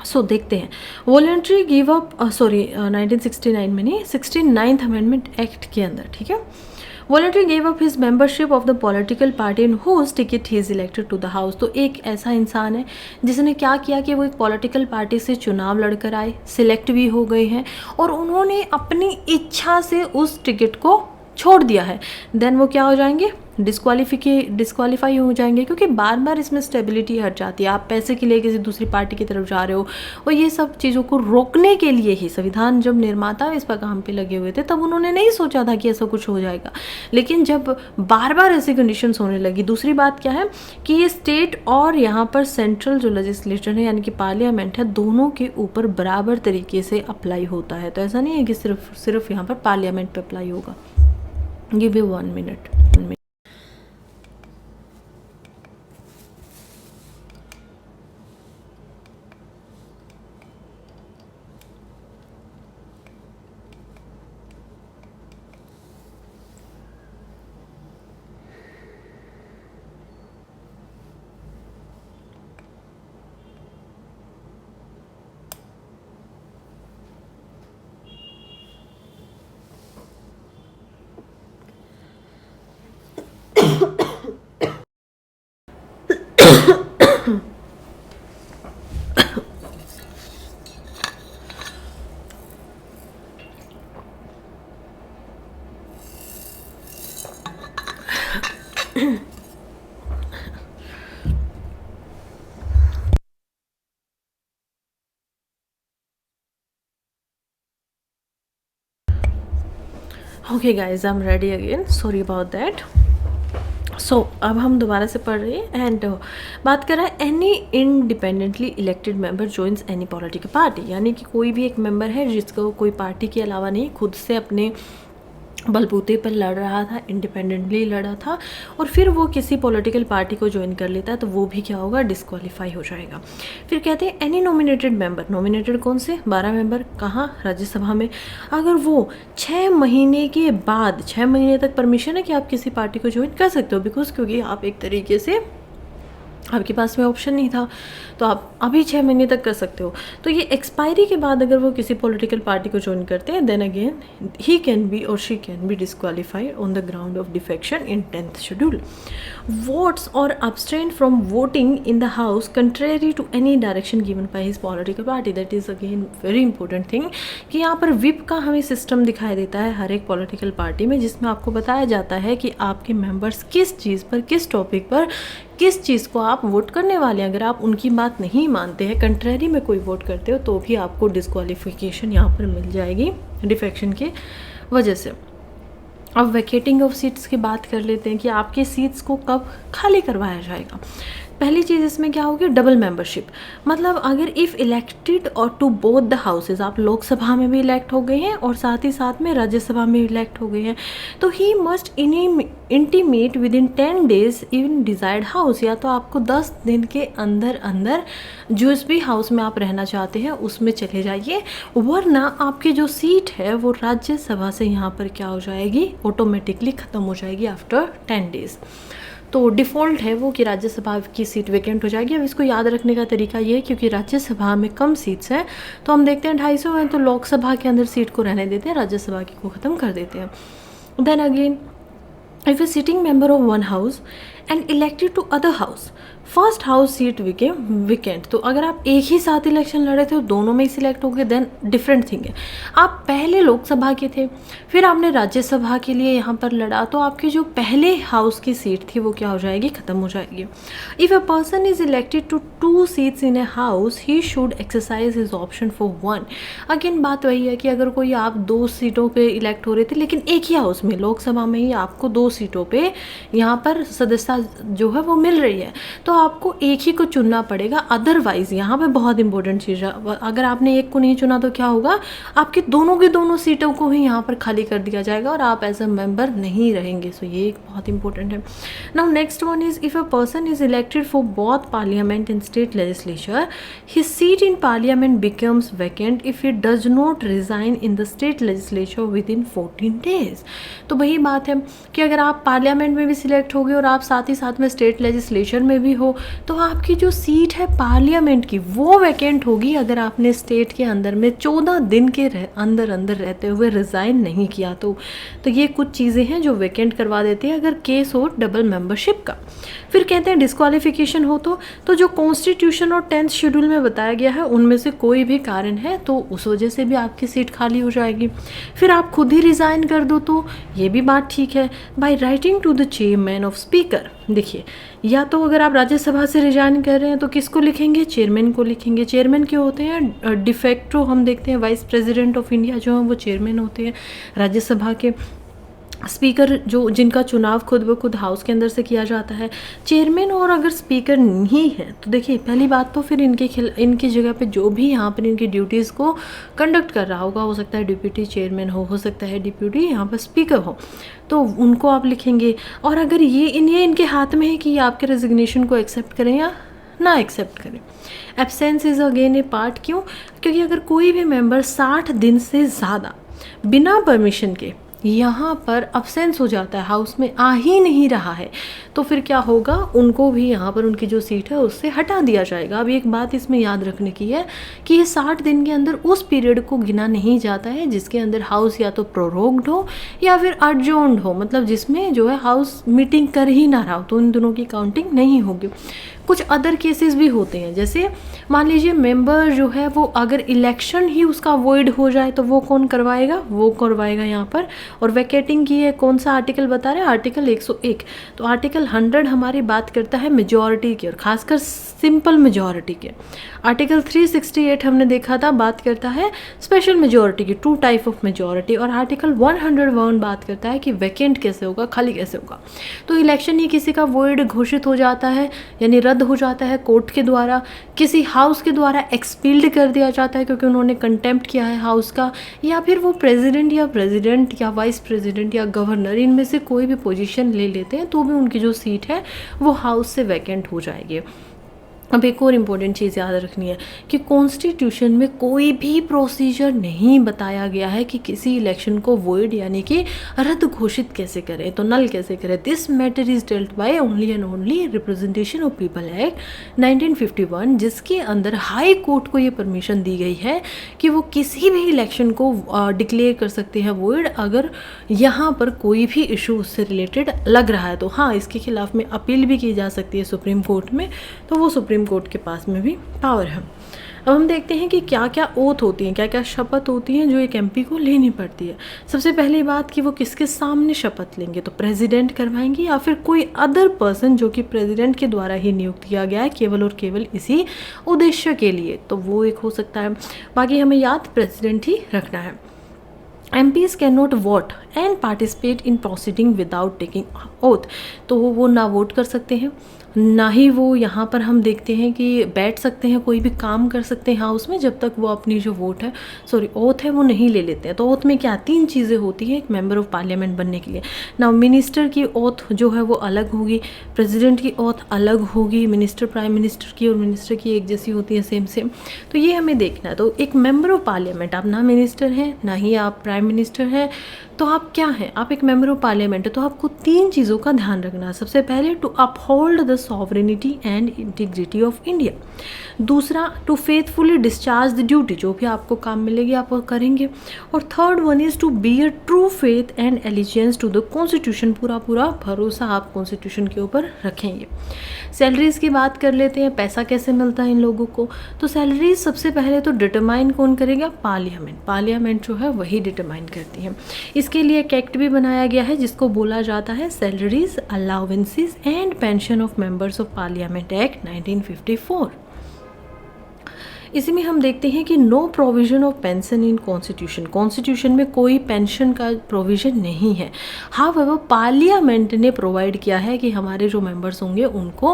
सो देखते हैं वॉलंटरी गिव अप, 1969 में नहीं, 69th अमेंडमेंट एक्ट के अंदर, ठीक है। Voluntary gave up his membership of the political party in whose ticket he is elected to the house. तो एक ऐसा इंसान है जिसने क्या किया कि वो एक पॉलिटिकल पार्टी से चुनाव लड़कर आए, सिलेक्ट भी हो गए हैं और उन्होंने अपनी इच्छा से उस टिकट को छोड़ दिया है, देन वो क्या हो जाएंगे, डिस्क्वालीफाई हो जाएंगे, क्योंकि बार बार इसमें स्टेबिलिटी हट जाती है। आप पैसे के लिए किसी दूसरी पार्टी की तरफ जा रहे हो, और ये सब चीज़ों को रोकने के लिए ही संविधान जब निर्माता इस पर काम पे लगे हुए थे तब उन्होंने नहीं सोचा था कि ऐसा कुछ हो जाएगा, लेकिन जब बार बार ऐसी कंडीशंस होने लगी। दूसरी बात क्या है कि ये स्टेट और यहाँ पर सेंट्रल जो लेजिस्लेचर है यानी कि पार्लियामेंट है, दोनों के ऊपर बराबर तरीके से अप्लाई होता है। तो ऐसा नहीं है कि सिर्फ यहाँ पर पार्लियामेंट पे अप्लाई होगा। Give you 1 minute. Okay guys, I am ready again, sorry about that. So अब हम दोबारा से पढ़ रहे हैं एंड बात कर रहा है any independently elected member joins any political party, यानी कि कोई भी एक मेंबर है जिसको कोई पार्टी के अलावा नहीं, खुद से अपने बलबूते पर लड़ रहा था, इंडिपेंडेंटली लड़ा था, और फिर वो किसी पॉलिटिकल पार्टी को ज्वाइन कर लेता है तो वो भी क्या होगा, डिस्क्वालीफाई हो जाएगा। फिर कहते हैं एनी नॉमिनेटेड मेंबर, नॉमिनेटेड कौन से, 12 मेंबर, कहाँ, राज्यसभा में, अगर वो 6 महीने के बाद, 6 महीने तक परमिशन है कि आप किसी पार्टी को ज्वाइन कर सकते हो, बिकॉज क्योंकि आप एक तरीके से, आपके पास में ऑप्शन नहीं था, तो आप अभी 6 महीने तक कर सकते हो। तो ये एक्सपायरी के बाद अगर वो किसी पॉलिटिकल पार्टी को ज्वाइन करते हैं, then again he can be और she can be disqualified on the ground of defection in 10th schedule. Votes और abstain from voting in the house contrary to any direction given by his political party. That is again very important thing कि यहाँ पर whip का हमें system दिखाई देता है हर एक पॉलिटिकल पार्टी में, जिसमें आपको बताया जाता है कि आपके मेंबर्स किस चीज़ पर, किस टॉपिक पर, किस चीज़ को आप वोट करने वाले हैं। अगर आप उनकी बात नहीं मानते हैं, कंट्रेरी में कोई वोट करते हो, तो भी आपको डिस्क्वालिफिकेशन यहाँ पर मिल जाएगी डिफेक्शन के वजह से। अब वैकेटिंग ऑफ सीट्स की बात कर लेते हैं कि आपके सीट्स को कब खाली करवाया जाएगा। पहली चीज़ इसमें क्या होगी, डबल मेंबरशिप, मतलब अगर इफ़ इलेक्टेड और टू बोथ द हाउसेज, आप लोकसभा में भी इलेक्ट हो गए हैं और साथ ही साथ में राज्यसभा में इलेक्ट हो गए हैं, तो he must intimate with in 10 days in desired house, या तो आपको 10 दिन के अंदर अंदर जिस भी हाउस में आप रहना चाहते हैं उसमें चले जाइए, वरना आपकी जो सीट है वो राज्यसभा से यहाँ पर क्या हो जाएगी, ऑटोमेटिकली ख़त्म हो जाएगी आफ्टर 10 days। तो डिफ़ॉल्ट है वो कि राज्यसभा की सीट वैकेंट हो जाएगी। अब इसको याद रखने का तरीका ये है, क्योंकि राज्यसभा में कम सीट्स हैं, तो हम देखते हैं 250 हैं, तो लोकसभा के अंदर सीट को रहने देते हैं, राज्यसभा की को ख़त्म कर देते हैं। Then again if a sitting member of one house and elected to other house, first house seat vacant, तो अगर आप एक ही साथ इलेक्शन लड़े थे और दोनों में ही सिलेक्ट हो गए, देन डिफरेंट थिंग है। आप पहले लोकसभा के थे, फिर आपने राज्यसभा के लिए यहाँ पर लड़ा, तो आपकी जो पहले हाउस की सीट थी वो क्या हो जाएगी, ख़त्म हो जाएगी। If a person is elected to 2 seats in a house, he should exercise his option for 1। Again बात वही है कि अगर कोई, आप 2 सीटों पे इलेक्ट हो रहे थे, लेकिन एक ही हाउस में, लोकसभा में ही आपको 2 सीटों पे यहाँ पर सदस्यता जो है वो मिल रही है, तो आपको एक ही को चुनना पड़ेगा। अदरवाइज यहाँ पे बहुत इंपॉर्टेंट चीज़ है, अगर आपने एक को नहीं चुना तो क्या होगा, आपके दोनों की दोनों सीटों को ही यहाँ पर खाली कर दिया जाएगा और आप एज अ मेंबर नहीं रहेंगे। सो ये एक बहुत इंपॉर्टेंट है। Now next one is if a person is elected for both parliament and state legislature, his seat in parliament becomes vacant if he does not resign in the state legislature with in 14 days। तो वही बात है कि अगर आप parliament में भी select हो गए और आप साथ ही साथ में स्टेट लेजिस्लेचर में भी हो, तो आपकी जो सीट है पार्लियामेंट की वो वैकेंट होगी अगर आपने स्टेट के अंदर में 14 दिन के अंदर अंदर रहते हुए रिज़ाइन नहीं किया। तो ये कुछ चीज़ें हैं जो वैकेंट करवा देते हैं अगर केस हो डबल मेंबरशिप का। फिर कहते हैं डिस्क्वालिफिकेशन हो तो जो कॉन्स्टिट्यूशन और 10th शेड्यूल में बताया गया है उनमें से कोई भी कारण है तो उस वजह से भी आपकी सीट खाली हो जाएगी। फिर आप खुद ही रिज़ाइन कर दो तो ये भी बात ठीक है। By writing to the chairman of speaker, देखिए या तो अगर आप राज्यसभा से रिजाइन कर रहे हैं तो किसको लिखेंगे, चेयरमैन को लिखेंगे। चेयरमैन क्यों होते हैं, डिफेक्टो हम देखते हैं वाइस प्रेसिडेंट ऑफ इंडिया जो हैं वो चेयरमैन होते हैं राज्यसभा के। स्पीकर जो जिनका चुनाव खुद ब खुद हाउस के अंदर से किया जाता है। चेयरमैन और अगर स्पीकर नहीं है तो देखिए पहली बात तो फिर इनकी जगह पे जो भी यहाँ पर इनकी ड्यूटीज़ को कंडक्ट कर रहा होगा, हो सकता है डिप्यूटी चेयरमैन हो सकता है डिप्यूटी यहाँ पर स्पीकर हो, तो उनको आप लिखेंगे। और अगर ये इनके हाथ में है कि आपके रेजिग्नेशन को एक्सेप्ट करें या ना एक्सेप्ट करें। Absence is again A part, क्यों, क्योंकि अगर कोई भी मेंबर 60 दिन से ज़्यादा बिना परमिशन के यहाँ पर अब्सेंस हो जाता है, हाउस में आ ही नहीं रहा है, तो फिर क्या होगा, उनको भी यहाँ पर उनकी जो सीट है उससे हटा दिया जाएगा। अब एक बात इसमें याद रखने की है कि ये 60 दिन के अंदर उस पीरियड को गिना नहीं जाता है जिसके अंदर हाउस या तो प्रोरोग्ड हो या फिर अडजॉर्न्ड हो, मतलब जिसमें जो है हाउस मीटिंग कर ही ना रहा हो, तो इन दोनों की काउंटिंग नहीं होगी। कुछ अदर केसेस भी होते हैं, जैसे मान लीजिए मेंबर जो है वो अगर इलेक्शन ही उसका वॉइड हो जाए तो वो कौन करवाएगा, वो करवाएगा यहाँ पर। और वैकेटिंग की है, कौन सा आर्टिकल बता रहे हैं, आर्टिकल 101। तो आर्टिकल 100 हमारी बात करता है मेजॉरिटी की और खासकर सिंपल मेजॉरिटी के। आर्टिकल 368 हमने देखा था बात करता है स्पेशल मेजॉरिटी की, 2 टाइप ऑफ मेजॉरिटी। और आर्टिकल 101 बात करता है कि वैकेंट कैसे होगा, खाली कैसे होगा। तो इलेक्शन ही किसी का वॉइड घोषित हो जाता है यानी रद्द हो जाता है कोर्ट के द्वारा, किसी हाउस के द्वारा एक्सपील्ड कर दिया जाता है क्योंकि उन्होंने कंटेम्प्ट किया है हाउस का, या फिर वो प्रेसिडेंट या वाइस प्रेसिडेंट या गवर्नर इनमें से कोई भी पोजीशन ले लेते हैं तो भी उनकी जो सीट है वो हाउस से वैकेंट हो जाएगी। अब एक और इम्पॉर्टेंट चीज़ याद रखनी है कि कॉन्स्टिट्यूशन में कोई भी प्रोसीजर नहीं बताया गया है कि किसी इलेक्शन को वॉइड यानी कि रद्द घोषित कैसे करें, तो नल कैसे करें। This matter is dealt by only and only representation of people act 1951, जिसके अंदर हाई कोर्ट को ये परमिशन दी गई है कि वो किसी भी इलेक्शन को डिक्लेयर कर सकते हैं वॉइड अगर यहाँ पर कोई भी इशू उससे रिलेटेड लग रहा है। तो हाँ, इसके खिलाफ में अपील भी की जा सकती है सुप्रीम कोर्ट में, तो वो सुप्रीम कोर्ट के पास में भी पावर है। अब हम देखते हैं कि क्या क्या ओथ होती हैं, क्या क्या शपथ होती हैं जो एक एमपी को लेनी पड़ती है। सबसे पहली बात कि वो किसके सामने शपथ लेंगे, तो प्रेसिडेंट करवाएंगे या फिर कोई अदर पर्सन जो कि प्रेसिडेंट के द्वारा ही नियुक्त किया गया है केवल और केवल इसी उद्देश्य के लिए, तो वो एक हो सकता है। बाकी हमें याद प्रेसिडेंट ही रखना है। MPs can not vote and participate in proceeding without taking oath, तो वो ना वोट कर सकते हैं, ना ही वो यहाँ पर हम देखते हैं कि बैठ सकते हैं, कोई भी काम कर सकते हैं हाउस में जब तक वो अपनी जो ओथ है वो नहीं ले लेते हैं। तो ओथ में क्या 3 चीज़ें होती हैं एक मेंबर ऑफ पार्लियामेंट बनने के लिए। ना मिनिस्टर की ओथ जो है वो अलग होगी, प्रेसिडेंट की ओथ अलग होगी, मिनिस्टर प्राइम मिनिस्टर की और मिनिस्टर की एक जैसी होती है, सेम। तो ये हमें देखना है। तो एक मेंबर ऑफ पार्लियामेंट, आप ना मिनिस्टर हैं ना ही आप प्राइम मिनिस्टर हैं, तो आप क्या हैं, आप एक मेंबर ऑफ पार्लियामेंट है। तो आपको 3 चीज़ों का ध्यान रखना है। सबसे पहले to uphold the sovereignty and integrity of India, दूसरा to faithfully discharge the duty, जो भी आपको काम मिलेगी आप वो करेंगे, और third one is to bear true faith and allegiance to the constitution, पूरा भरोसा आप कॉन्स्टिट्यूशन के ऊपर रखेंगे। सैलरीज़ की बात कर लेते हैं, पैसा कैसे मिलता है इन लोगों को। तो सैलरीज सबसे पहले तो डिटरमाइन कौन करेगा, पार्लियामेंट जो है वही डिटरमाइन करती है। इसके लिए एक एक्ट भी बनाया गया है जिसको बोला जाता है salaries allowances and pension of members of parliament act 1954। इसी में हम देखते हैं कि no provision of pension in constitution में कोई पेंशन का प्रोविजन नहीं है। हाउएवर पार्लियामेंट ने प्रोवाइड किया है कि हमारे जो मेंबर्स होंगे उनको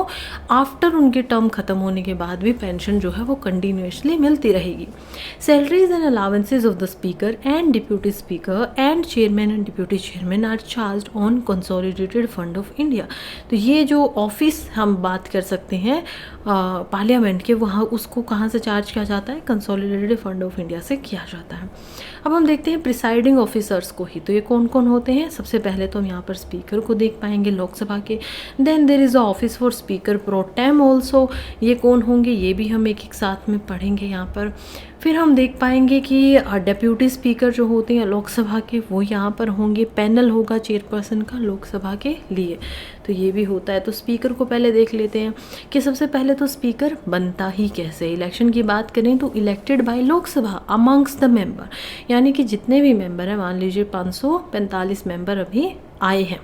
आफ्टर उनके टर्म ख़त्म होने के बाद भी पेंशन जो है वो कंटिन्यूसली मिलती रहेगी। Salaries and allowances of the speaker and deputy speaker and chairman and deputy chairman are charged on consolidated fund of India. तो ये जो ऑफिस हम बात कर सकते हैं पार्लियामेंट के, वहाँ उसको कहाँ से चार्ज किया जाता है, कंसोलिडेटेड फंड ऑफ इंडिया से किया जाता है। अब हम देखते हैं प्रिसाइडिंग ऑफिसर्स को ही, तो ये कौन कौन होते हैं। सबसे पहले तो हम यहाँ पर स्पीकर को देख पाएंगे लोकसभा के, then there is a office for speaker pro tem also, ये कौन होंगे ये भी हम एक साथ में पढ़ेंगे यहाँ पर। फिर हम देख पाएंगे कि डेप्यूटी स्पीकर जो होते हैं लोकसभा के वो यहाँ पर होंगे, पैनल होगा चेयरपर्सन का लोकसभा के लिए, तो ये भी होता है। तो स्पीकर को पहले देख लेते हैं कि सबसे पहले तो स्पीकर बनता ही कैसे। इलेक्शन की बात करें तो elected by Lok Sabha amongst the member, यानी कि जितने भी मेंबर हैं, मान लीजिए 545 मेंबर अभी आए हैं,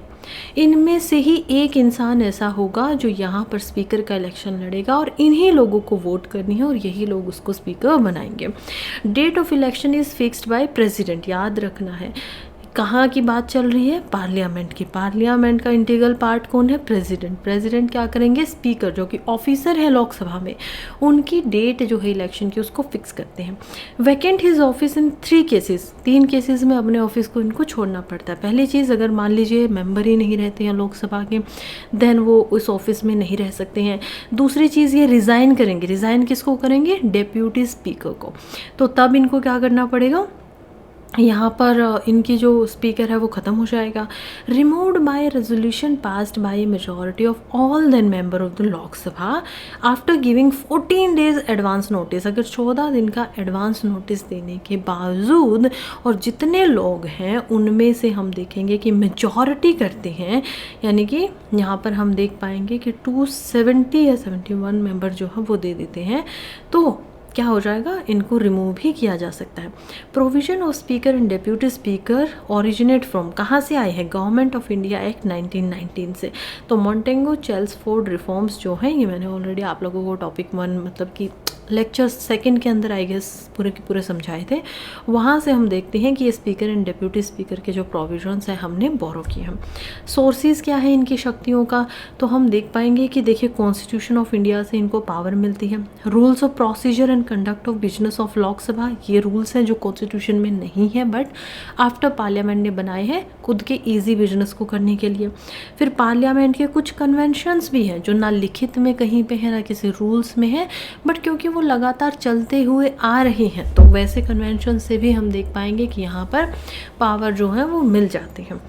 इनमें से ही एक इंसान ऐसा होगा जो यहाँ पर स्पीकर का इलेक्शन लड़ेगा और इन्हीं लोगों को वोट करनी है और यही लोग उसको स्पीकर बनाएंगे। Date of election is fixed by president, याद रखना है। कहाँ की बात चल रही है, पार्लियामेंट की। पार्लियामेंट का इंटीग्रल पार्ट कौन है, प्रेसिडेंट क्या करेंगे, स्पीकर जो कि ऑफिसर है लोकसभा में, उनकी डेट जो है इलेक्शन की उसको फिक्स करते हैं। Vacant his office in 3 cases, 3 cases में अपने ऑफिस को इनको छोड़ना पड़ता है। पहली चीज़, अगर मान लीजिए मेंबर ही नहीं रहते हैं लोकसभा के, देन वो उस ऑफिस में नहीं रह सकते हैं। दूसरी चीज़, ये रिज़ाइन करेंगे। रिज़ाइन किसको करेंगे, डेप्यूटी स्पीकर को। तो तब इनको क्या करना पड़ेगा, यहाँ पर इनकी जो स्पीकर है वो ख़त्म हो जाएगा। Removed by resolution passed by majority of all then member of the Lok Sabha after giving 14 days advance notice. अगर 14 दिन का एडवांस नोटिस देने के बावजूद और जितने लोग हैं उनमें से हम देखेंगे कि मेजॉरिटी करते हैं, यानी कि यहाँ पर हम देख पाएंगे कि 270 या 71 मेंबर जो है वो दे देते हैं, तो क्या हो जाएगा, इनको रिमूव भी किया जा सकता है। Provision of speaker and deputy speaker originate from, कहाँ से आए हैं, गवर्नमेंट ऑफ इंडिया एक्ट 1919 से। तो मॉन्टेगो चेल्सफोर्ड रिफॉर्म्स जो हैं ये मैंने ऑलरेडी आप लोगों को टॉपिक 1 मतलब कि लेक्चर 2 के अंदर आई गेस पूरे के पूरे समझाए थे। वहाँ से हम देखते हैं कि ये स्पीकर एंड डेप्यूटी स्पीकर के जो प्रोविजंस हैं हमने बोरो किए हैं। सोर्सेज क्या है इनकी शक्तियों का, तो हम देख पाएंगे कि देखिए कॉन्स्टिट्यूशन ऑफ इंडिया से इनको पावर मिलती है। Rules of procedure and conduct of business of Lok Sabha, ये रूल्स हैं जो कॉन्स्टिट्यूशन में नहीं है बट आफ्टर पार्लियामेंट ने बनाए हैं खुद के ईजी बिजनेस को करने के लिए। फिर पार्लियामेंट के कुछ कन्वेंशंस भी हैं जो ना लिखित में कहीं पे है ना किसी रूल्स में है, बट क्योंकि वो लगातार चलते हुए आ रहे हैं तो वैसे कन्वेंशन से भी हम देख पाएंगे कि यहाँ पर पावर जो है वो मिल जाती है।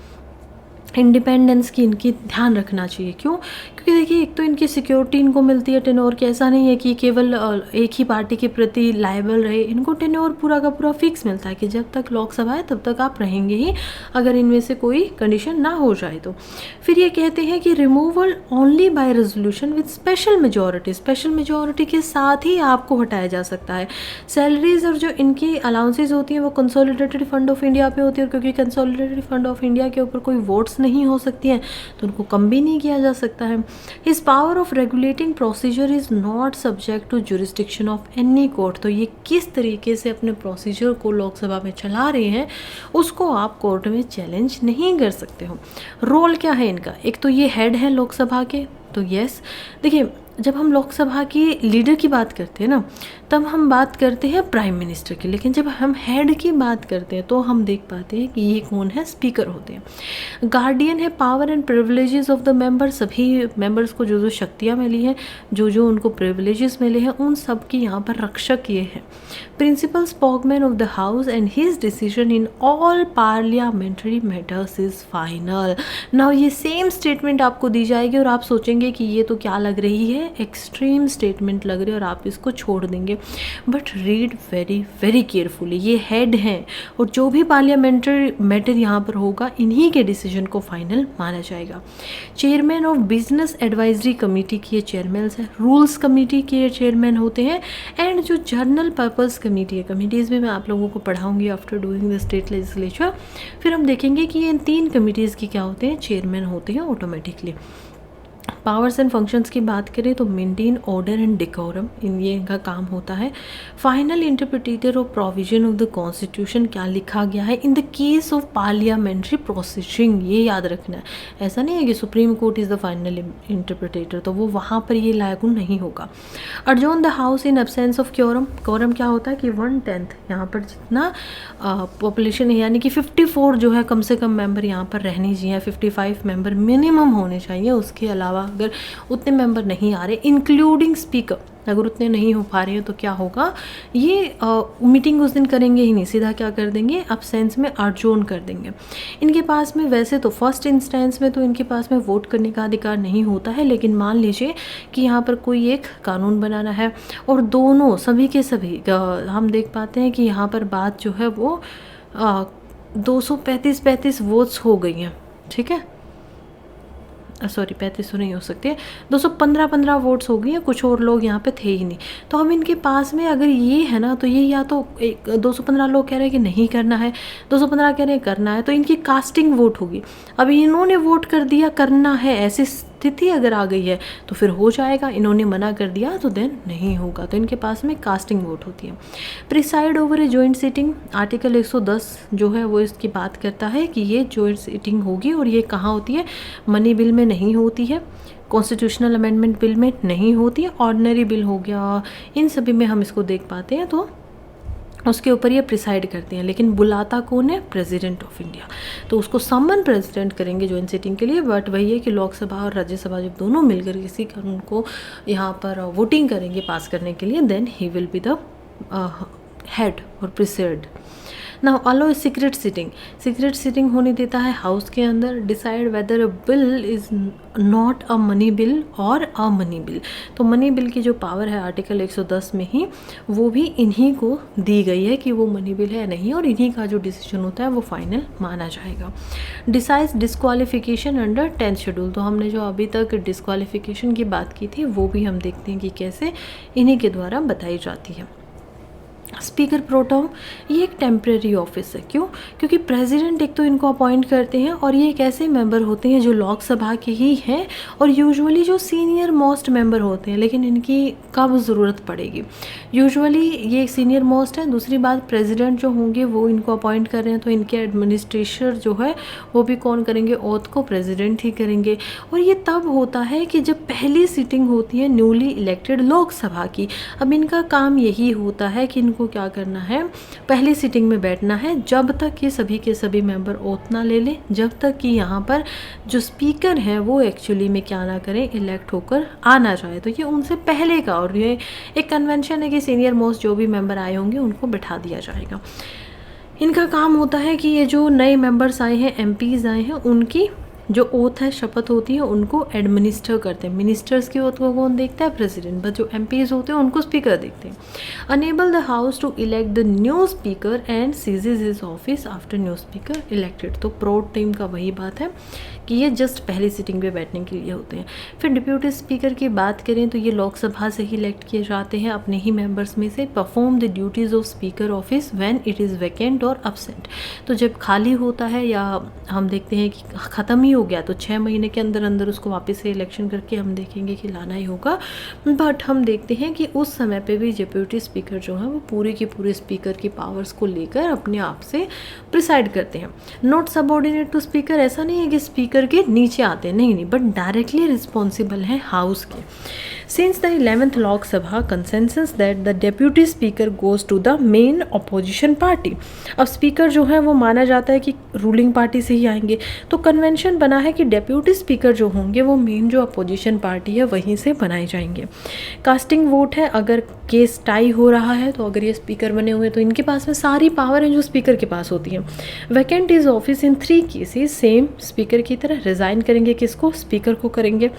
इंडिपेंडेंस की इनकी ध्यान रखना चाहिए, क्यों, क्योंकि देखिए एक तो इनकी सिक्योरिटी इनको मिलती है टेन्योर की, ऐसा नहीं है कि केवल एक ही पार्टी के प्रति लायबल रहे, इनको टेन्योर पूरा का पूरा फिक्स मिलता है कि जब तक लोकसभा है तब तक आप रहेंगे ही, अगर इनमें से कोई कंडीशन ना हो जाए तो। फिर ये कहते हैं कि removal only by resolution with special majority, special majority के साथ ही आपको हटाया जा सकता है। सैलरीज और जो इनकी अलाउंसेज होती हैं वो कंसोलिडेटेड फंड ऑफ इंडिया पे होती है, और क्योंकि कंसोलिडेटेड फंड ऑफ इंडिया के ऊपर कोई वोट्स नहीं हो सकती हैं तो उनको कम भी नहीं किया जा सकता है। His power of regulating procedure is not subject to jurisdiction of any court, तो ये किस तरीके से अपने प्रोसीजर को लोकसभा में चला रहे हैं उसको आप कोर्ट में चैलेंज नहीं कर सकते हो। रोल क्या है इनका, एक तो ये हेड है लोकसभा के, तो यस देखिए जब हम लोकसभा की लीडर की बात करते हैं ना तब हम बात करते हैं प्राइम मिनिस्टर की, लेकिन जब हम हेड की बात करते हैं तो हम देख पाते हैं कि ये कौन है, स्पीकर होते हैं। गार्डियन है power and privileges of the member, सभी मेंबर्स को जो जो शक्तियाँ मिली हैं, जो जो उनको प्रिविलेजेस मिले हैं उन सब की यहाँ पर रक्षक ये है। Principal spokesman of the house and his decision in all parliamentary matters is final. Now ये सेम स्टेटमेंट आपको दी जाएगी और आप सोचेंगे कि ये तो क्या लग रही है, एक्सट्रीम स्टेटमेंट लग रही है और आप इसको छोड़ देंगे, but read very very carefully. ये हेड हैं और जो भी पार्लियामेंट्री मैटर यहाँ पर होगा इन्हीं के डिसीजन को फाइनल माना जाएगा। Chairman of business advisory committee के चेयरमैन हैं, रूल्स कमेटी के चेयरमैन होते हैं, एंड जो जर्नल पर्पस कमेटी है, कमेटीज़ भी मैं आप लोगों को पढ़ाऊंगी after doing the state legislature. फिर हम देखेंगे कि इन 3 कमेटीज़ की क्या होते हैं, चेयरमैन होते हैं ऑटोमेटिकली। पावर्स एंड फंक्शंस की बात करें तो मेंटेन ऑर्डर एंड डेकोरम, ये इनका काम होता है। Final interpreter of provision of the constitution, क्या लिखा गया है in the case of parliamentary proceeding, ये याद रखना है। ऐसा नहीं है कि supreme court is the final interpreter, तो वो वहाँ पर ये लागू नहीं होगा। Adjourn the house in absence of quorum, quorum क्या होता है कि 1/10 यहाँ पर जितना पॉपुलेशन है यानी कि 54 जो है कम से कम मेंबर यहाँ पर रहनी चाहिए, 55 मेंबर मिनिमम होने चाहिए। उसके अलावा अगर उतने मेंबर नहीं आ रहे इंक्लूडिंग स्पीकर, अगर उतने नहीं हो पा रहे हैं तो क्या होगा, ये मीटिंग उस दिन करेंगे ही नहीं, सीधा क्या कर देंगे, अब्सेंस में अर्जोन कर देंगे। इनके पास में वैसे तो फर्स्ट इंस्टेंस में तो इनके पास में वोट करने का अधिकार नहीं होता है, लेकिन मान लीजिए कि यहाँ पर कोई एक कानून बनाना है और दोनों सभी के सभी हम देख पाते हैं कि यहाँ पर बात जो है वो 235 वोट्स हो गई हैं, ठीक है, सॉरी 35 तो नहीं हो सकते, 215 वोट्स हो गई हैं, कुछ और लोग यहाँ पे थे ही नहीं। तो हम इनके पास में अगर ये है ना तो ये या तो 215 लोग कह रहे हैं कि नहीं करना है, 215 कह रहे हैं करना है, तो इनकी कास्टिंग वोट होगी। अब इन्होंने वोट कर दिया करना है, ऐसी स्थिति अगर आ गई है तो फिर हो जाएगा, इन्होंने मना कर दिया तो देन नहीं होगा, तो इनके पास में कास्टिंग वोट होती है। Preside over a joint seating, article 110 जो है वो इसकी बात करता है कि ये जॉइंट सीटिंग होगी, और ये कहाँ होती है, मनी बिल में नहीं होती है, कॉन्स्टिट्यूशनल अमेंडमेंट बिल में नहीं होती है, ऑर्डिनरी बिल हो गया, इन सभी में हम इसको देख पाते हैं, तो उसके ऊपर ये प्रिसाइड करते हैं। लेकिन बुलाता कौन है, प्रेसिडेंट ऑफ इंडिया, तो उसको समन प्रेसिडेंट करेंगे जॉइंट सीटिंग के लिए। बट वही है कि लोकसभा और राज्यसभा जब दोनों मिलकर किसी कानून को यहाँ पर वोटिंग करेंगे पास करने के लिए, then he will be the head और preside. Now allow secret sitting होने देता है हाउस के अंदर। Decide whether a bill is not a money bill और अ मनी बिल, तो मनी बिल की जो पावर है आर्टिकल 110 में ही वो भी इन्हीं को दी गई है कि वो मनी बिल है नहीं, और इन्हीं का जो डिसीजन होता है वो फाइनल माना जाएगा। Decides disqualification under 10th schedule, तो हमने जो अभी तक डिस्क्वालिफिकेशन की बात की थी वो भी हम देखते हैं कि कैसे इन्हीं के द्वारा बताई जाती है। स्पीकर प्रोटॉम, ये एक टेम्प्रेरी ऑफिस है। क्यों? क्योंकि प्रेसिडेंट एक तो इनको अपॉइंट करते हैं और ये एक ऐसे मेंबर होते हैं जो लोकसभा के ही हैं और यूजुअली जो सीनियर मोस्ट मेंबर होते हैं, लेकिन इनकी कब ज़रूरत पड़ेगी, यूजुअली ये सीनियर मोस्ट है। दूसरी बात, प्रेसिडेंट जो होंगे वो इनको अपॉइंट कर रहे हैं, तो इनके एडमिनिस्ट्रेशन जो है वो भी कौन करेंगे, ओथ को प्रेसिडेंट ही करेंगे। और ये तब होता है कि जब पहली सीटिंग होती है न्यूली इलेक्टेड लोकसभा की। अब इनका काम यही होता है कि इनको क्या करना है, पहली सीटिंग में बैठना है जब तक कि सभी के सभी मेंबर ओथ ना ले लें, जब तक कि यहाँ पर जो स्पीकर हैं वो एक्चुअली में क्या ना करें, इलेक्ट होकर आना चाहे। तो ये उनसे पहले का, और ये एक कन्वेंशन है कि सीनियर मोस्ट जो भी मेंबर आए होंगे उनको बिठा दिया जाएगा। इनका काम होता है कि ये जो नए मेंबर्स आए हैं, एमपीज़ आए हैं, उनकी जो ओथ है, शपथ होती है, उनको एडमिनिस्टर करते हैं। मिनिस्टर्स की ओथ को कौन देखता है, प्रेसिडेंट, बट जो एमपीज़ होते हैं उनको स्पीकर देखते हैं। Enable the house to elect the new speaker and ceases his office after new speaker elected, तो प्रोड टीम का वही बात है कि ये जस्ट पहली सीटिंग पे बैठने के लिए होते हैं। फिर डिप्यूटी स्पीकर की बात करें तो ये लोकसभा से ही इलेक्ट किए जाते हैं अपने ही मेंबर्स में से। Perform the duties of speaker office when it is vacant और अब्सेंट, तो जब खाली होता है या हम देखते हैं कि ख़त्म ही हो गया तो 6 महीने के अंदर अंदर उसको वापस से इलेक्शन करके हम देखेंगे कि लाना ही होगा। बट हम देखते हैं कि उस समय पे भी डिप्यूटी स्पीकर जो है वो पूरे के पूरे स्पीकर की पावर्स को लेकर अपने आप से प्रिसाइड करते हैं। नॉट सबऑर्डिनेट टू स्पीकर, ऐसा नहीं है कि स्पीकर के नीचे आते हैं, नहीं, बट डायरेक्टली रिस्पॉन्सिबल हैं हाउस के। Since the 11th Lok Sabha consensus that the deputy speaker goes to the main opposition party, अब स्पीकर जो है वो माना जाता है कि रूलिंग पार्टी से ही आएंगे, तो कन्वेंशन बना है कि डेप्यूटी स्पीकर जो होंगे वो मेन जो अपोजिशन पार्टी है वहीं से बनाए जाएंगे। कास्टिंग वोट है, अगर केस टाई हो रहा है तो अगर ये स्पीकर बने हुए तो इनके पास में सारी पावर है जो स्पीकर के पास होती है। Vacant is office in 3 cases, same speaker की तरह रिज़ाइन करेंगे, किसको, स्पीकर को करेंगे।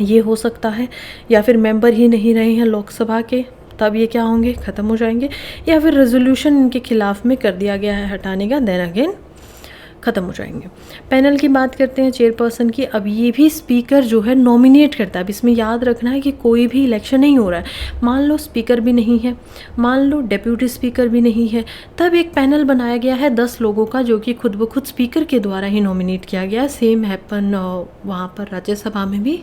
ये हो सकता है या फिर मेंबर ही नहीं रहे हैं लोकसभा के, तब ये क्या होंगे, ख़त्म हो जाएंगे, या फिर रेजोल्यूशन इनके खिलाफ में कर दिया गया है हटाने का, देन अगेन ख़त्म हो जाएंगे। पैनल की बात करते हैं, चेयरपर्सन की। अब ये भी स्पीकर जो है नॉमिनेट करता है। अब इसमें याद रखना है कि कोई भी इलेक्शन नहीं हो रहा है, मान लो स्पीकर भी नहीं है, मान लो डेप्यूटी स्पीकर भी नहीं है, तब एक पैनल बनाया गया है 10 लोगों का जो कि खुद ब खुद स्पीकर के द्वारा ही नॉमिनेट किया गया है। सेम हैपन वहाँ पर राज्यसभा में भी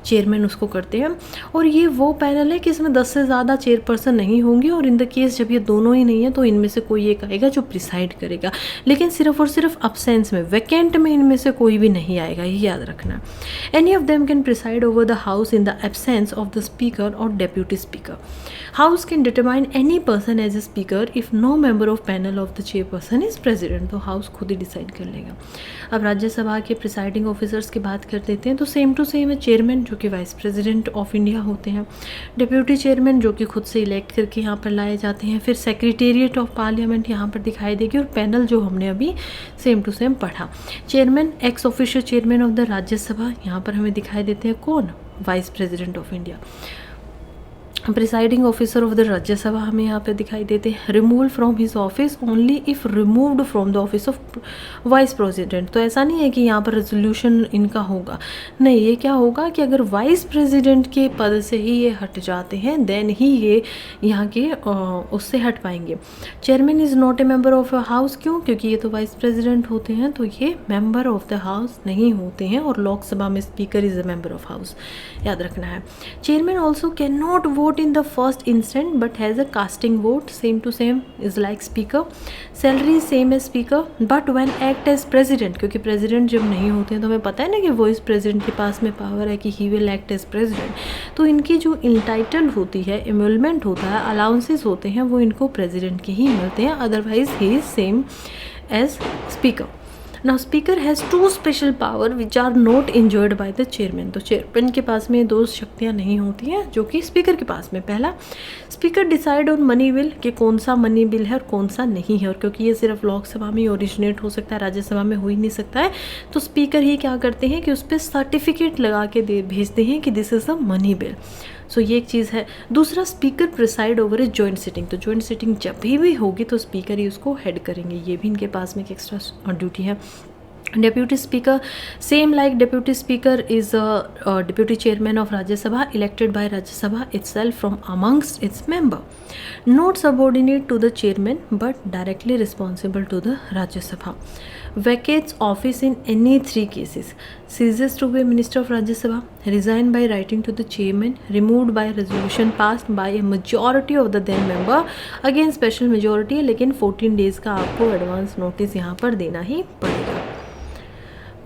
चेयरमैन उसको करते हैं। और ये वो पैनल है कि इसमें 10 से ज़्यादा चेयरपर्सन नहीं होंगे, और इन द केस जब ये दोनों ही नहीं है तो इनमें से कोई एक आएगा जो प्रिसाइड करेगा, लेकिन सिर्फ और सिर्फ अब्सेंस में, वैकेंट में इनमें से कोई भी नहीं आएगा, ये याद रखना। Any of them can preside over the house in the absence of the speaker और deputy speaker. House can determine any person as a speaker if no member of panel of the chairperson is president, तो house खुद ही decide कर लेगा। अब राज्यसभा के presiding officers की बात कर देते हैं, तो सेम टू सेम है। चेयरमैन जो कि वाइस प्रेसिडेंट ऑफ इंडिया होते हैं, डिप्यूटी चेयरमैन जो कि खुद से इलेक्ट करके यहाँ पर लाए जाते हैं, फिर सेक्रेटेरिएट ऑफ पार्लियामेंट यहाँ पर दिखाई देगी, और पैनल जो हमने अभी सेम टू सेम पढ़ा। Chairman x official chairman of the Rajya Sabha यहाँ पर हमें दिखाई देते हैं, कौन, vice president of India. Presiding officer of the Rajya Sabha हमें यहाँ पे दिखाई देते हैं। Removal from his office only if removed from the office of vice president, तो ऐसा नहीं है कि यहाँ पर रेजोल्यूशन इनका होगा, नहीं, ये क्या होगा कि अगर वाइस प्रेसिडेंट के पद से ही ये हट जाते हैं देन ही ये यहाँ के उससे हट पाएंगे। Chairman is not a member of a house, क्यों, क्योंकि ये तो वाइस प्रेसिडेंट होते हैं, तो ये मेंबर ऑफ द हाउस नहीं होते हैं, और लोकसभा में speaker is a member of house, याद रखना है। Chairman also can not vote in the first instant but has a casting vote, same to same is like speaker. Salary same as speaker but when act as president, क्योंकि president जब नहीं होते हैं तो हमें पता है ना कि वो इस president के पास में पावर है कि he will act as president, तो इनकी जो entitled होती है, emolument होता है, allowances होते हैं, वो इनको president के ही मिलते हैं, otherwise he is same as speaker. Now speaker has two special power which are not enjoyed by the chairman. तो चेयरमैन के पास में दो शक्तियाँ नहीं होती हैं जो कि स्पीकर के पास में। पहला, speaker decide on money bill कि कौन सा मनी बिल है और कौन सा नहीं है, और क्योंकि ये सिर्फ लोकसभा में ओरिजिनेट हो सकता है, राज्यसभा में हो ही नहीं सकता है, तो स्पीकर ही क्या करते हैं कि उस पर सर्टिफिकेट लगा के भेजते हैं कि this is a money bill. So ये एक चीज़ है। दूसरा, speaker preside over a joint sitting. तो जॉइंट सिटिंग जब भी होगी तो स्पीकर ही उसको हेड करेंगे, ये भी इनके पास में एक एक्स्ट्रा ड्यूटी है। Deputy Speaker, same like Deputy Speaker is a Deputy Chairman of Rajya Sabha elected by Rajya Sabha itself from amongst its member, not subordinate to the Chairman but directly responsible to the Rajya Sabha. Vacates office in any three cases: ceases to be a Minister of Rajya Sabha, resigned by writing to the Chairman, removed by resolution passed by a majority of the then member. Again special majority है, लेकिन 14 days का आपको advance notice यहाँ पर देना ही पड़ेगा।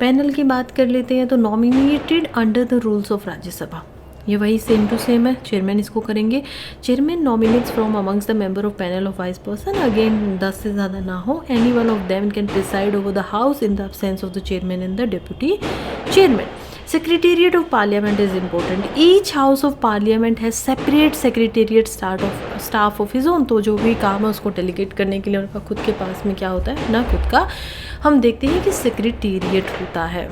Panel की बात कर लेते हैं। तो nominated under the rules of Rajya Sabha, ये वही सेम टू सेम है, चेयरमैन इसको करेंगे। Chairman nominates from amongst the member of panel of wise person, again 10 से ज़्यादा ना हो। Any one of them can preside over the house in the absence of the chairman and the deputy chairman. Secretariat of Parliament is important. Each House of Parliament has separate secretariat staff of his own. तो जो भी काम है उसको delegate करने के लिए उनका खुद के पास में क्या होता है ना, खुद का हम देखते हैं कि सेक्रेटेरिएट होता है।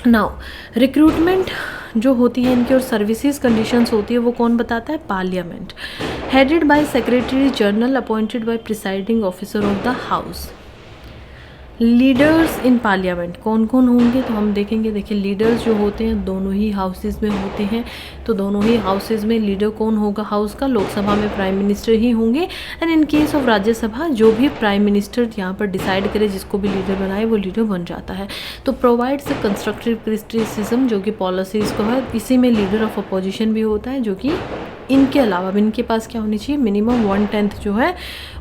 नाउ रिक्रूटमेंट जो होती है इनकी और सर्विसेज कंडीशंस होती है वो कौन बताता है? Parliament. Headed by secretary general appointed by presiding officer of the house. Leaders in parliament कौन कौन होंगे तो हम देखेंगे। देखिए लीडर्स जो होते हैं दोनों ही हाउसेज में होते हैं, तो दोनों ही हाउसेज में लीडर कौन होगा हाउस का? लोकसभा में प्राइम मिनिस्टर ही होंगे, and in case of Rajya Sabha जो भी प्राइम मिनिस्टर यहाँ पर डिसाइड करे जिसको भी लीडर बनाए वो लीडर बन जाता है। तो प्रोवाइड्स अ कंस्ट्रक्टिव क्रिटिसिज्म जो कि पॉलिसीज़ को है। इसी में लीडर ऑफ अपोजिशन भी होता है जो कि इनके अलावा भी इनके पास क्या होनी चाहिए? मिनिमम 1/10 जो है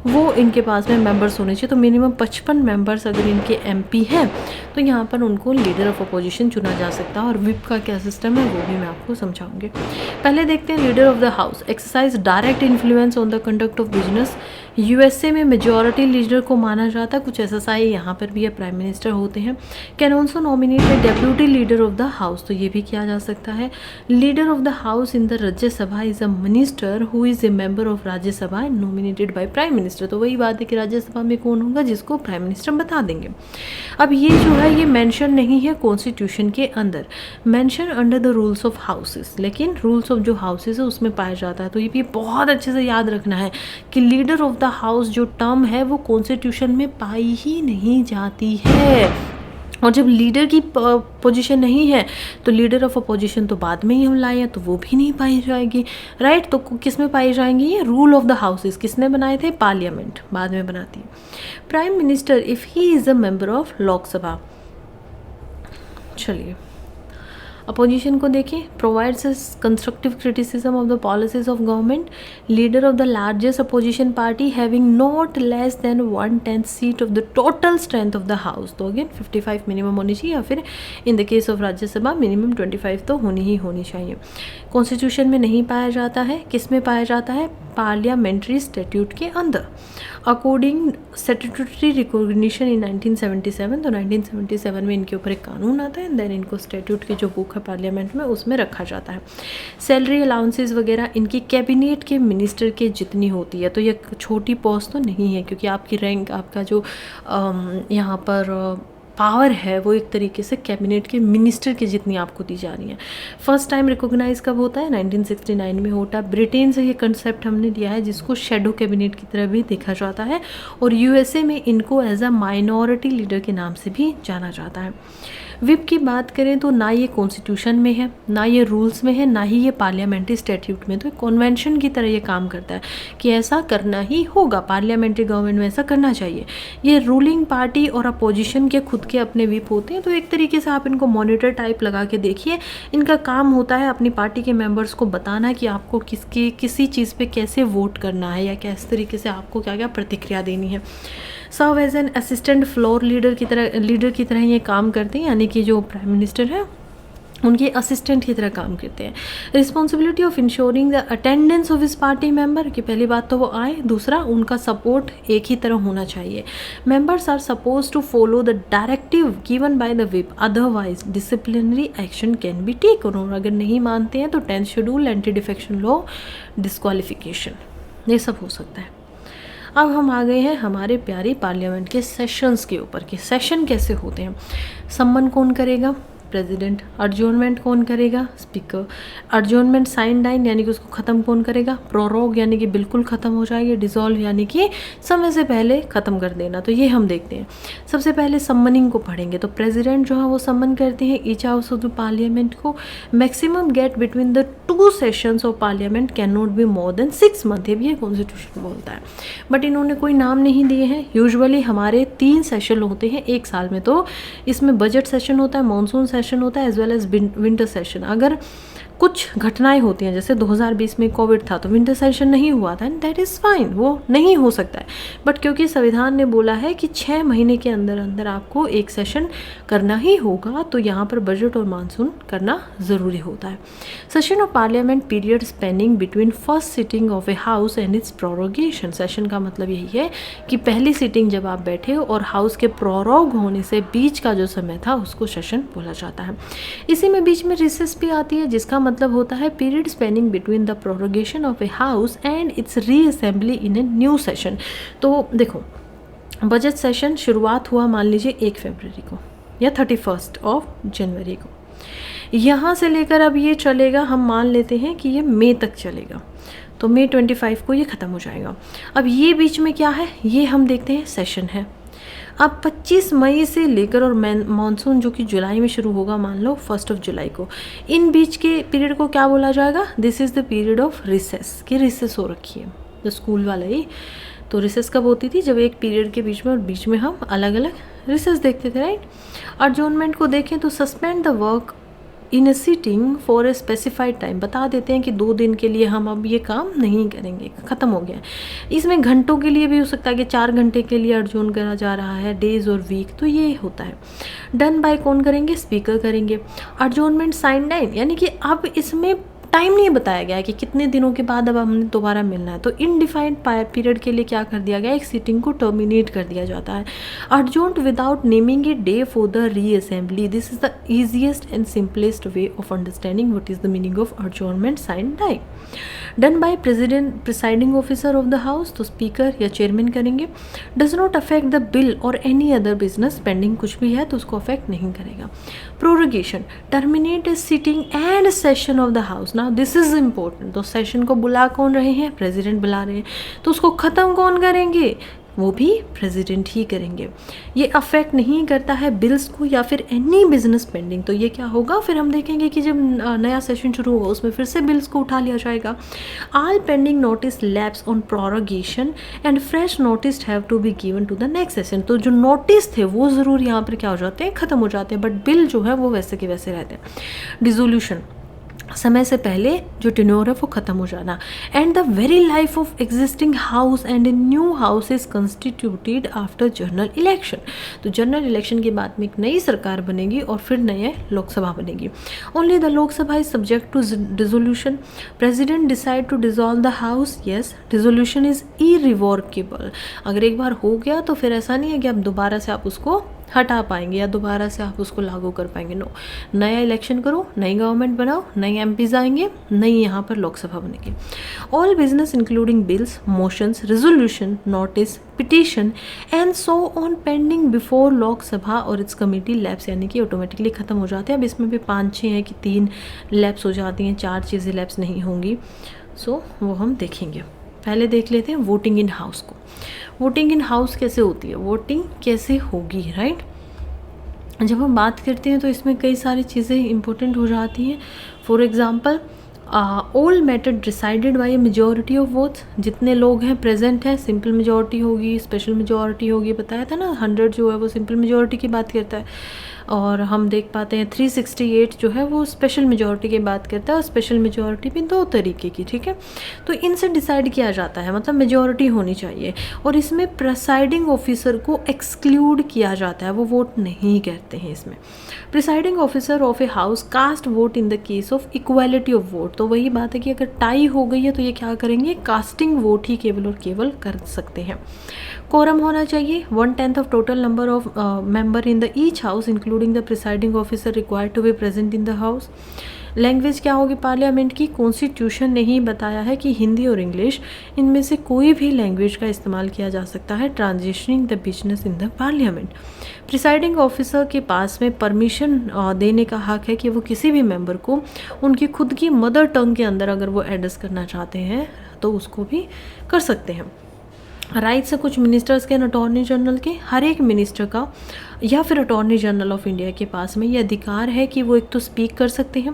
वो इनके पास में मेंबर्स होने चाहिए। तो मिनिमम 55 मेंबर्स अगर इनके एमपी हैं तो यहाँ पर उनको लीडर ऑफ अपोजिशन चुना जा सकता है। और विप का क्या सिस्टम है वो भी मैं आपको समझाऊंगी। पहले देखते हैं leader of the house exercise direct influence on the conduct of business. USA में मेजॉरिटी लीडर को माना जाता है, कुछ एसएसआई यहाँ पर भी है प्राइम मिनिस्टर होते हैं। Can also nominate A deputy leader of the house, तो ये भी किया जा सकता है। Leader of the house in the Rajya Sabha is a minister who is a member of Rajya Sabha and nominated by prime minister. तो वही बात है कि राज्यसभा में कौन होगा जिसको प्राइम मिनिस्टर बता देंगे। अब ये जो है ये मेंशन नहीं है कॉन्स्टिट्यूशन के अंदर, mention under the rules of houses, लेकिन रूल्स ऑफ जो हाउसेस है उसमें पाया जाता है। तो ये भी बहुत अच्छे से याद रखना है कि लीडर ऑफ द हाउस जो टर्म है वो कॉन्स्टिट्यूशन में पाई ही नहीं जाती है। और जब लीडर की पोजीशन नहीं है तो लीडर ऑफ अपोजिशन तो बाद में ही हम लाए हैं तो वो भी नहीं पाई जाएगी, राइट। तो किस में पाई जाएंगी? ये रूल ऑफ द हाउसेस किसने बनाए थे? पार्लियामेंट बाद में बनाती है। Prime minister if he is a member of Lok Sabha. चलिए अपोजिशन को देखिए। Provides constructive criticism of the policies of government. Leader of the largest opposition party having not less than 1/10 seat of the total strength of the house. तो again 55 minimum होनी चाहिए, या फिर इन the case of Rajya Sabha minimum 25 तो होनी चाहिए। Constitution में नहीं पाया जाता है, किस में पाया जाता है? पार्लियामेंट्री स्टैट्यूट के अंदर। अकॉर्डिंग स्टैट्यूटरी रिकॉग्निशन इन 1977, तो 1977 में इनके ऊपर एक कानून आता है, देन इनको स्टैट्यूट की जो बुक है पार्लियामेंट में उसमें रखा जाता है। सैलरी अलाउंसेस वगैरह इनकी कैबिनेट के मिनिस्टर के जितनी होती है, तो ये छोटी पोस्ट तो नहीं है क्योंकि आपकी रैंक आपका जो यहाँ पर पावर है वो एक तरीके से कैबिनेट के मिनिस्टर की जितनी आपको दी जा रही है। फर्स्ट टाइम रिकॉग्नाइज कब होता है? 1969 में होता है। ब्रिटेन से ये कंसेप्ट हमने लिया है जिसको शेडो कैबिनेट की तरह भी देखा जाता है, और यूएसए में इनको एज अ माइनॉरिटी लीडर के नाम से भी जाना जाता है। विप की बात करें तो ना ये कॉन्स्टिट्यूशन में है, ना ये रूल्स में है, ना ही ये पार्लियामेंट्री स्टैट्यूट में। तो कन्वेंशन की तरह ये काम करता है कि ऐसा करना ही होगा, पार्लियामेंट्री गवर्नमेंट में ऐसा करना चाहिए। ये रूलिंग पार्टी और अपोजिशन के खुद के अपने विप होते हैं, तो एक तरीके से आप इनको मॉनिटर टाइप लगा के देखिए। इनका काम होता है अपनी पार्टी के मेंबर्स को बताना कि आपको किसी चीज़ पे कैसे वोट करना है या किस तरीके से आपको क्या क्या प्रतिक्रिया देनी है। Serve as an assistant floor leader की तरह ये काम करते हैं, यानी कि जो प्राइम मिनिस्टर है उनके असिस्टेंट की तरह काम करते हैं। Responsibility of ensuring the attendance of his party member, कि पहली बात तो वो आए, दूसरा उनका सपोर्ट एक ही तरह होना चाहिए। Members are suppose to follow the directive given by the whip, otherwise disciplinary action can be taken, और अगर नहीं मानते हैं तो 10th schedule, anti defection law, disqualification, ये सब हो सकता है। अब हम आ गए हैं हमारे प्यारी पार्लियामेंट के सेशंस के ऊपर, कि सेशन कैसे होते हैं। सम्मन कौन करेगा? प्रेसिडेंट। अर्जोनमेंट कौन करेगा? स्पीकर। अर्जोनमेंट साइन डाइन यानी कि उसको ख़त्म कौन करेगा? प्रोरोग यानी कि बिल्कुल ख़त्म हो जाएगी। डिसॉल्व यानी कि समय से पहले ख़त्म कर देना। तो ये हम देखते हैं। सबसे पहले सम्मनिंग को पढ़ेंगे। तो प्रेसिडेंट जो है वो सम्मन करते हैं each house of the parliament को। Maximum gap between the 2 sessions of parliament can not be more than 6 month, ये भी कॉन्स्टिट्यूशन बोलता है। बट इन्होंने कोई नाम नहीं दिए हैं। यूजुअली हमारे 3 सेशन होते हैं एक साल में, तो इसमें बजट सेशन होता है, मानसून सेशन होता है, as well as winter session. अगर कुछ घटनाएं होती हैं, जैसे 2020 में कोविड था तो विंटर सेशन नहीं हुआ था, एंड दैट इज़ फाइन, वो नहीं हो सकता है। बट क्योंकि संविधान ने बोला है कि 6 महीने के अंदर अंदर आपको एक सेशन करना ही होगा, तो यहाँ पर बजट और मानसून करना ज़रूरी होता है। Session of parliament period spanning between first sitting of a house and its prorogation. सेशन का मतलब यही है कि पहली सिटिंग जब आप बैठे हो और हाउस के प्रोरोग होने से बीच का जो समय था उसको सेशन बोला जाता है। इसी में बीच में रिसेस भी आती है, जिसका मतलब होता है period spanning between the prorogation of a house and its reassembly in a new session. तो देखो, बजट सेशन शुरुआत हुआ मान लीजिए 1 फरवरी को या 31 जनवरी को, यहाँ से लेकर अब ये चलेगा, हम मान लेते हैं कि ये मई तक चलेगा, तो मई 25 को ये ख़त्म हो जाएगा। अब ये बीच में क्या है, ये हम देखते हैं सेशन है। अब 25 मई से लेकर और मानसून जो कि जुलाई में शुरू होगा, मान लो 1 जुलाई को, इन बीच के पीरियड को क्या बोला जाएगा? This is the period of recess, कि रिसेस हो रखी है। तो स्कूल वाला ही तो रिसेस कब होती थी? जब एक पीरियड के बीच में और बीच में हम अलग अलग रिसेस देखते थे, राइट। अर्जोनमेंट को देखें तो suspend the work in A sitting for a specified time, बता देते हैं कि 2 दिन के लिए हम अब ये काम नहीं करेंगे, ख़त्म हो गया। इसमें घंटों के लिए भी हो सकता है कि 4 घंटे के लिए अर्जोन करा जा रहा है, डेज और वीक, तो ये होता है। डन बाय कौन करेंगे? स्पीकर करेंगे। अर्जोनमेंट साइन डाइन यानी कि अब इसमें टाइम नहीं बताया गया है कि कितने दिनों के बाद अब हमने दोबारा मिलना है, तो इनडिफाइंड पीरियड के लिए क्या कर दिया गया? एक सिटिंग को टर्मिनेट कर दिया जाता है। Adjourned without naming a day for the reassembly, this is the easiest and simplest way of understanding what is the meaning of adjournment sine die. Done by president presiding officer of the house, तो speaker या chairman करेंगे। Does not affect the bill और any other business, pending कुछ भी है तो उसको affect नहीं करेगा। Prorogation terminate a sitting and session of the house. Now this is important, तो सेशन को बुला कौन रहे हैं? प्रेसिडेंट बुला रहे हैं, तो उसको ख़त्म कौन करेंगे? वो भी प्रेसिडेंट ही करेंगे। ये अफेक्ट नहीं करता है बिल्स को या फिर एनी बिजनेस पेंडिंग, तो ये क्या होगा? फिर हम देखेंगे कि जब नया सेशन शुरू होगा उसमें फिर से बिल्स को उठा लिया जाएगा। All pending notice lapse on prorogation and fresh notice have to be given to the next session, तो जो नोटिस थे वो ज़रूर यहाँ पर क्या हो जाते हैं? ख़त्म हो जाते हैं, बट बिल जो है वो वैसे के वैसे रहते हैं। डिसोल्यूशन समय से पहले जो टेन्योर है वो ख़त्म हो जाना। And the very life of existing house and a new house is constituted after general election, तो जनरल इलेक्शन के बाद में एक नई सरकार बनेगी और फिर नई लोकसभा बनेगी। Only the Lok Sabha is subject to dissolution. President decide to dissolve the house, yes dissolution is irrevocable. अगर एक बार हो गया तो फिर ऐसा नहीं है कि अब दोबारा से आप उसको हटा पाएंगे या दोबारा से आप उसको लागू कर पाएंगे, नो। नया इलेक्शन करो, नई गवर्नमेंट बनाओ, नई एमपीज आएंगे, नई यहाँ पर लोकसभा बनेगी। All business including bills, motions, resolution, notice, petition and so on pending before Lok Sabha और इट्स कमेटी लैप्स, यानी कि ऑटोमेटिकली ख़त्म हो जाते हैं। अब इसमें भी 5-6 हैं कि 3 लैप्स हो जाती हैं, 4 चीज़ें लैप्स नहीं होंगी, सो वो हम देखेंगे। पहले देख लेते हैं वोटिंग इन हाउस को। वोटिंग इन हाउस कैसे होती है, वोटिंग कैसे होगी, राइट। जब हम बात करते हैं तो इसमें कई सारी चीज़ें इंपॉर्टेंट हो जाती हैं। For example all matter decided by A majority of votes, जितने लोग हैं प्रेजेंट हैं, सिंपल मेजॉरिटी होगी, स्पेशल मेजॉरिटी होगी, बताया था ना 100 जो है वो सिंपल मेजॉरिटी की बात करता है। और हम देख पाते हैं 368 जो है वो स्पेशल मेजॉरिटी की बात करता है, और स्पेशल मेजॉरिटी भी दो तरीके की, ठीक है। तो इनसे डिसाइड किया जाता है, मतलब मेजॉरिटी होनी चाहिए, और इसमें प्रिसाइडिंग ऑफिसर को एक्सक्लूड किया जाता है, वो वोट नहीं करते हैं इसमें। Presiding officer of a house cast vote in the case of equality of vote. तो वही बात है कि अगर टाई हो गई है तो ये क्या करेंगे, कास्टिंग वोट ही केवल और केवल कर सकते हैं। कोरम होना चाहिए 1/10 of total number of member in the each house including the presiding officer required to be present in the house. Language क्या होगी पार्लियामेंट की, कॉन्स्टिट्यूशन ने ही बताया है कि हिंदी और इंग्लिश इनमें से कोई भी लैंग्वेज का इस्तेमाल किया जा सकता है transitioning the business in the parliament. Presiding officer के पास में परमिशन देने का हक है कि वो किसी भी मेंबर को उनकी खुद की मदर टंग के अंदर अगर वो एड्रेस करना चाहते हैं तो उसको भी कर सकते हैं। राइट्स है कुछ मिनिस्टर्स के, अटॉर्नी जनरल के, हर एक मिनिस्टर का या फिर अटॉर्नी जनरल ऑफ इंडिया के पास में ये अधिकार है कि वो एक तो स्पीक कर सकते हैं,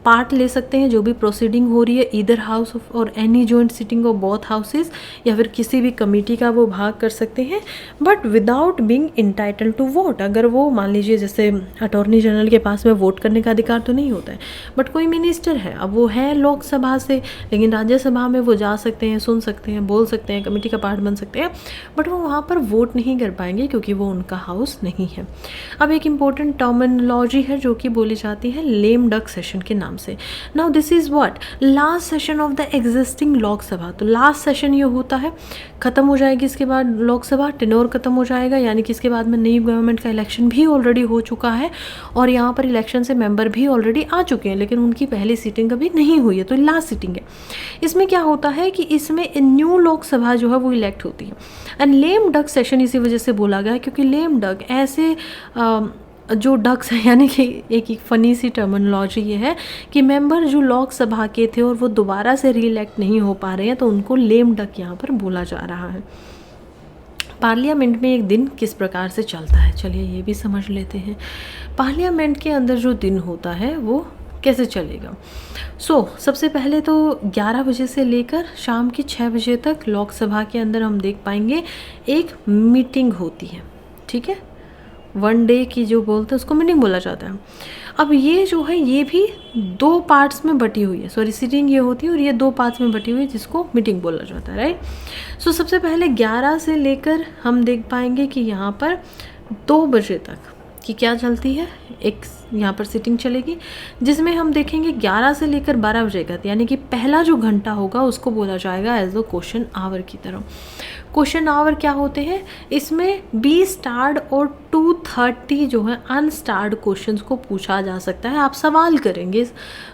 पार्ट ले सकते हैं जो भी प्रोसीडिंग हो रही है ईदर हाउस ऑफ और any joint sitting of both houses, या फिर किसी भी कमेटी का वो भाग कर सकते हैं, but without being entitle to vote. अगर वो मान लीजिए जैसे अटॉर्नी जनरल के पास में वोट करने का अधिकार तो नहीं होता है, बट कोई मिनिस्टर है, अब वो है लोकसभा से लेकिन राज्यसभा में वो जा सकते हैं, सुन सकते हैं, बोल सकते हैं, कमेटी का पार्ट बन सकते हैं, बट वो वहाँ पर वोट नहीं कर पाएंगे क्योंकि वो उनका हाउस नहीं है। अब एक इम्पोर्टेंट टर्मिनोलॉजी है जो कि बोली जाती है लेम डक सेशन के नाम से। Now this is what, last session of the existing Lok Sabha. तो लास्ट सेशन ये होता है, खत्म हो जाएगी इसके बाद लोकसभा, टेन्योर खत्म हो जाएगा, यानी कि इसके बाद में नई गवर्नमेंट का इलेक्शन भी ऑलरेडी हो चुका है और यहाँ पर इलेक्शन से मेंबर भी ऑलरेडी आ चुके हैं, लेकिन उनकी पहली सीटिंग अभी नहीं हुई है, तो लास्ट सीटिंग है। इसमें क्या होता है कि इसमें न्यू लोकसभा जो है वो इलेक्ट होती है। एंड लेम डक सेशन इसी वजह से बोला गया क्योंकि लेम डक ऐसे जो डक्स हैं, यानी कि एक फ़नी सी टर्मिनोलॉजी ये है कि मेंबर जो लोकसभा के थे और वो दोबारा से री इलेक्ट नहीं हो पा रहे हैं, तो उनको लेम डक यहाँ पर बोला जा रहा है। पार्लियामेंट में एक दिन किस प्रकार से चलता है, चलिए ये भी समझ लेते हैं। पार्लियामेंट के अंदर जो दिन होता है वो कैसे चलेगा। सबसे पहले तो 11 बजे से लेकर शाम के 6 बजे तक लोकसभा के अंदर हम देख पाएंगे एक मीटिंग होती है, ठीक है, 1 डे की जो बोलते हैं उसको मीटिंग बोला जाता है। अब ये जो है ये भी 2 पार्ट्स में बटी हुई है, सॉरी सिटिंग ये होती है और ये 2 पार्ट्स में बटी हुई है जिसको मीटिंग बोला जाता है, राइट। सबसे पहले 11 से लेकर हम देख पाएंगे कि यहाँ पर 2 बजे तक कि क्या चलती है, एक यहाँ पर सिटिंग चलेगी जिसमें हम देखेंगे 11 से लेकर 12 बजे तक, यानी कि पहला जो घंटा होगा उसको बोला जाएगा एज अ क्वेश्चन आवर की तरह। क्वेश्चन आवर क्या होते हैं, इसमें 20 स्टार्ड और 230 जो है अनस्टार्ड क्वेश्चंस को पूछा जा सकता है। आप सवाल करेंगे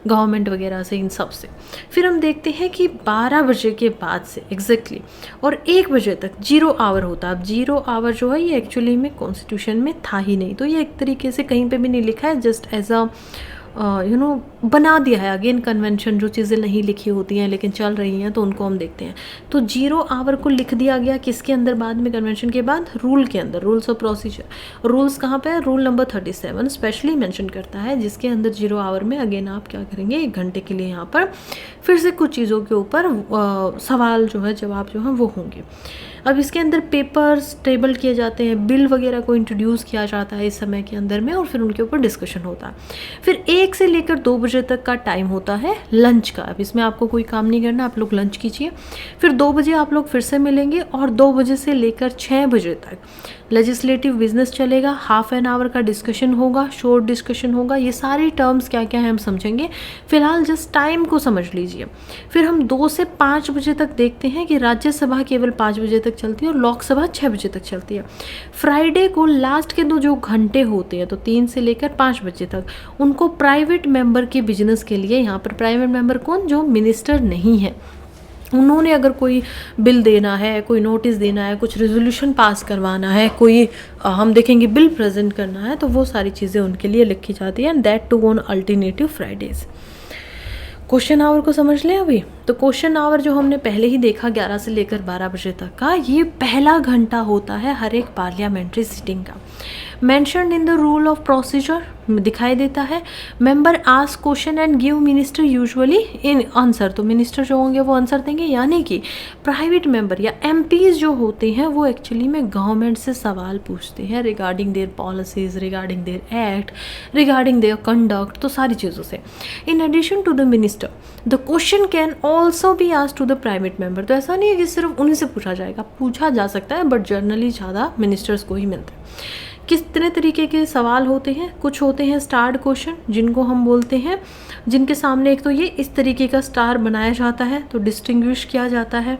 गवर्नमेंट वगैरह से, इन सब से। फिर हम देखते हैं कि 12 बजे के बाद से एग्जैक्टली और 1 बजे तक 0 आवर होता है। अब 0 आवर जो है ये एक्चुअली में कॉन्स्टिट्यूशन में था ही नहीं, तो ये एक तरीके से कहीं पे भी नहीं लिखा है, जस्ट एज अ बना दिया है। अगेन कन्वेंशन, जो चीज़ें नहीं लिखी होती हैं लेकिन चल रही हैं तो उनको हम देखते हैं। तो 0 आवर को लिख दिया गया किसके अंदर, बाद में कन्वेंशन के बाद रूल के अंदर, रूल्स ऑफ प्रोसीजर। रूल्स कहाँ पे है, रूल नंबर 37 स्पेशली मेंशन करता है, जिसके अंदर 0 आवर में अगेन आप क्या करेंगे, 1 घंटे के लिए यहाँ पर फिर से कुछ चीज़ों के ऊपर सवाल जो है, जवाब जो है वो होंगे। अब इसके अंदर पेपर्स टेबल किए जाते हैं, बिल वगैरह को इंट्रोड्यूस किया जाता है इस समय के अंदर में, और फिर उनके ऊपर डिस्कशन होता है। फिर 1 से लेकर 2 बजे तक का टाइम होता है लंच का। अब इसमें आपको कोई काम नहीं करना, आप लोग लंच कीजिए। फिर 2 बजे आप लोग फिर से मिलेंगे और 2 बजे से लेकर 6 बजे तक लेजिस्लेटिव बिजनेस चलेगा। हाफ एन आवर का डिस्कशन होगा, शॉर्ट डिस्कशन होगा। ये सारी टर्म्स क्या क्या है हम समझेंगे, फिलहाल जस्ट टाइम को समझ लीजिए। फिर हम 2 से 5 बजे तक देखते हैं कि राज्यसभा केवल 5 बजे तक चलती है और लोकसभा 6 बजे तक चलती है। फ्राइडे को लास्ट के 2 जो घंटे होते हैं, तो 3 से लेकर 5 बजे तक, उनको प्राइवेट मेंबर के बिजनेस के लिए, यहाँ पर प्राइवेट मेंबर कौन, जो मिनिस्टर नहीं है, उन्होंने अगर कोई बिल देना है, कोई नोटिस देना है, कुछ रेजोल्यूशन पास करवाना है, कोई हम देखेंगे बिल प्रेजेंट करना है, तो वो सारी चीज़ें उनके लिए लिखी जाती हैं। That too on alternative Fridays. Question hour को समझ लें अभी। तो क्वेश्चन आवर जो हमने पहले ही देखा 11 से लेकर 12 बजे तक का, ये पहला घंटा होता है हर एक पार्लियामेंट्री सिटिंग का। Mentioned in the rule of procedure दिखाई देता है। Member ask question and give minister usually in answer, तो मिनिस्टर जो होंगे वो आंसर देंगे, यानी कि प्राइवेट मेंबर या एमपीज जो होते हैं वो एक्चुअली में गवर्नमेंट से सवाल पूछते हैं regarding their policies, regarding their act, regarding their conduct, तो सारी चीज़ों से। In addition to the minister the question can also be asked to the private member, तो ऐसा नहीं है कि सिर्फ उन्हीं से पूछा जाएगा, पूछा जा सकता है बट जनरली ज़्यादा मिनिस्टर्स को ही मिलता है। कितने तरीके के सवाल होते हैं, कुछ होते हैं स्टार्ड क्वेश्चन जिनको हम बोलते हैं, जिनके सामने एक तो ये इस तरीके का स्टार बनाया जाता है तो डिस्टिंग्विश किया जाता है।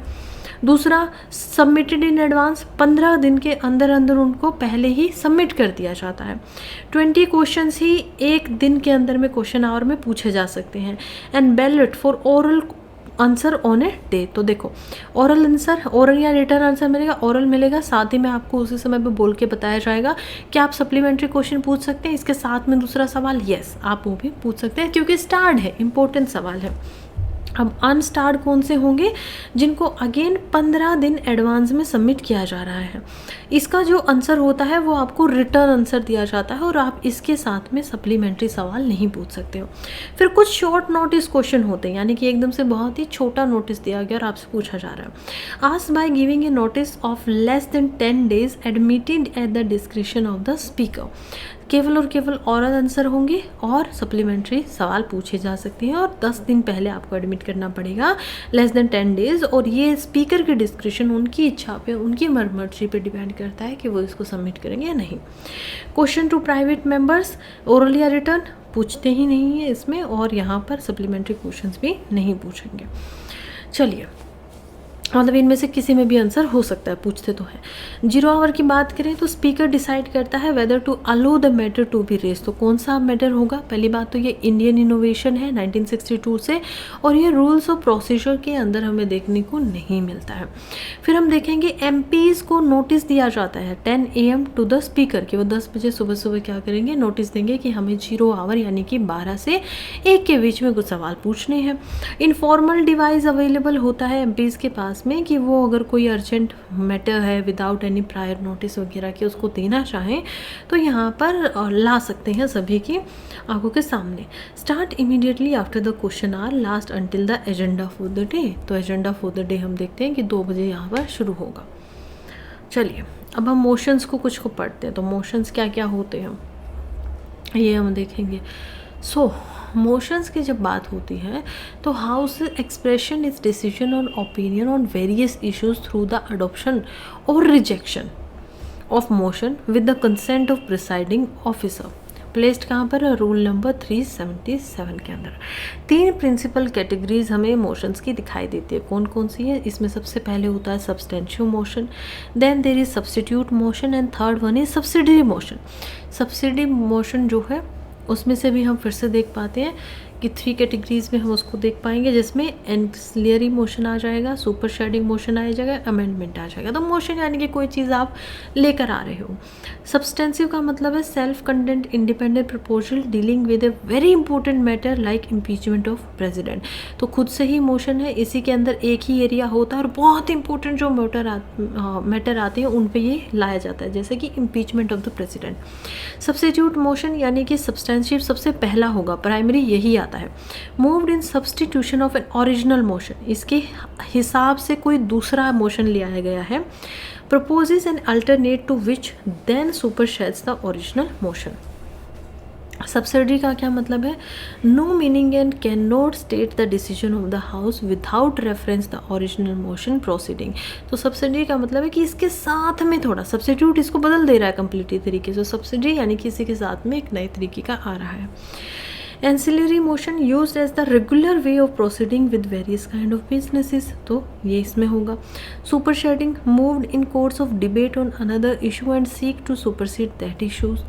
दूसरा सबमिटेड इन एडवांस, 15 दिन के अंदर अंदर उनको पहले ही सबमिट कर दिया जाता है। 20 क्वेश्चंस ही एक दिन के अंदर में क्वेश्चन आवर में पूछे जा सकते हैं। And ballot for oral answer on a day, तो देखो ओरल आंसर, ओरल या रिटर्न आंसर मिलेगा, ओरल मिलेगा, साथ ही में आपको उसी समय पे बोल के बताया जाएगा कि आप सप्लीमेंट्री क्वेश्चन पूछ सकते हैं इसके साथ में दूसरा सवाल, यस आप वो भी पूछ सकते हैं क्योंकि स्टार्ड है, इंपॉर्टेंट सवाल है। अब अनस्टार्ड कौन से होंगे, जिनको अगेन 15 दिन एडवांस में सबमिट किया जा रहा है। इसका जो आंसर होता है वो आपको रिटर्न आंसर दिया जाता है और आप इसके साथ में सप्लीमेंट्री सवाल नहीं पूछ सकते हो। फिर कुछ शॉर्ट नोटिस क्वेश्चन होते हैं, यानी कि एकदम से बहुत ही छोटा नोटिस दिया गया और आपसे पूछा जा रहा है। Asked by giving a notice of less than 10 days admitted at the description of the speaker, केवल और केवल ओरल आंसर होंगे और सप्लीमेंट्री सवाल पूछे जा सकते हैं और 10 दिन पहले आपको एडमिट करना पड़ेगा, लेस देन 10 days, और ये स्पीकर की डिस्क्रिप्शन उनकी इच्छा पे, उनकी मर्जी पे डिपेंड करता है कि वो इसको सबमिट करेंगे या नहीं। Question to private members, oral या रिटर्न पूछते ही नहीं है इसमें, और यहाँ पर सप्लीमेंट्री क्वेश्चंस भी नहीं पूछेंगे। चलिए, मतलब इनमें से किसी में भी आंसर हो सकता है, पूछते तो है। 0 आवर की बात करें तो स्पीकर डिसाइड करता है whether to allow the matter to be raise, तो कौन सा मैटर होगा। पहली बात तो ये इंडियन इनोवेशन है 1962 से, और ये रूल्स ऑफ प्रोसीजर के अंदर हमें देखने को नहीं मिलता है। फिर हम देखेंगे एमपीज को नोटिस दिया जाता है 10 AM टू द स्पीकर कि वो 10 बजे सुबह सुबह क्या करेंगे, नोटिस देंगे कि हमें 0 आवर यानी कि 12 से 1 के बीच में कुछ सवाल पूछने हैं। इनफॉर्मल डिवाइस अवेलेबल होता है एमपीज के पास में कि वो अगर कोई अर्जेंट मैटर है विदाउट एनी प्रायर नोटिस वगैरह कि उसको देना चाहें तो यहाँ पर ला सकते हैं सभी की आंखों के सामने। Start immediately after the question hour, last until the agenda for the day, तो एजेंडा फॉर द डे हम देखते हैं कि 2 बजे यहाँ पर शुरू होगा। चलिए, अब हम मोशंस को कुछ को पढ़ते हैं, तो मोशंस क्या क्या होते हैं ये हम देखेंगे। सो मोशंस की जब बात होती है तो हाउस एक्सप्रेशन इज डिसीजन और opinion on various issues through the adoption और rejection of motion with the consent of presiding officer, placed कहाँ पर, रूल नंबर 377 के अंदर। 3 प्रिंसिपल कैटेगरीज हमें मोशंस की दिखाई देती है, कौन कौन सी है। इसमें सबसे पहले होता है substantial motion, then there is substitute motion, and third one is subsidiary motion. Subsidiary motion जो है उसमें से भी हम फिर से देख पाते हैं कि 3 कैटेगरीज में हम उसको देख पाएंगे, जिसमें एंसिलरी मोशन आ जाएगा, सुपर शेडिंग मोशन आ जाएगा, अमेंडमेंट आ जाएगा। तो मोशन यानी कि कोई चीज़ आप लेकर आ रहे हो। सब्सटेंसिव का मतलब है self content independent proposal dealing with a very important matter like impeachment of president, तो खुद से ही मोशन है, इसी के अंदर एक ही एरिया होता है और बहुत इंपॉर्टेंट जो मैटर आते हैं उन पर ये लाया जाता है, जैसे कि impeachment of the president. Substitute motion यानी कि सब्सटेंशिव सबसे पहला होगा, प्राइमरी यही आता है। Moved in substitution of an original motion, इसके हिसाब से कोई दूसरा मोशन लिया गया है। Proposes an alternate to which then supersedes the original motion. Subsidiary का क्या मतलब है, no meaning and can not state the decision of the house without reference the original motion proceeding. तो सब्सिडरी का मतलब है कि इसके साथ में थोड़ा, सब्स्टिट्यूट इसको बदल दे रहा है कंप्लीटली तरीके से, सब्सिडरी यानी कि इसी के साथ में एक नए तरीके का आ रहा है। Ancillary motion used as the regular way of proceeding with various kind of businesses, तो ये इसमें होगा। Superseding moved in course of debate on another issue and seek to supersede that issues.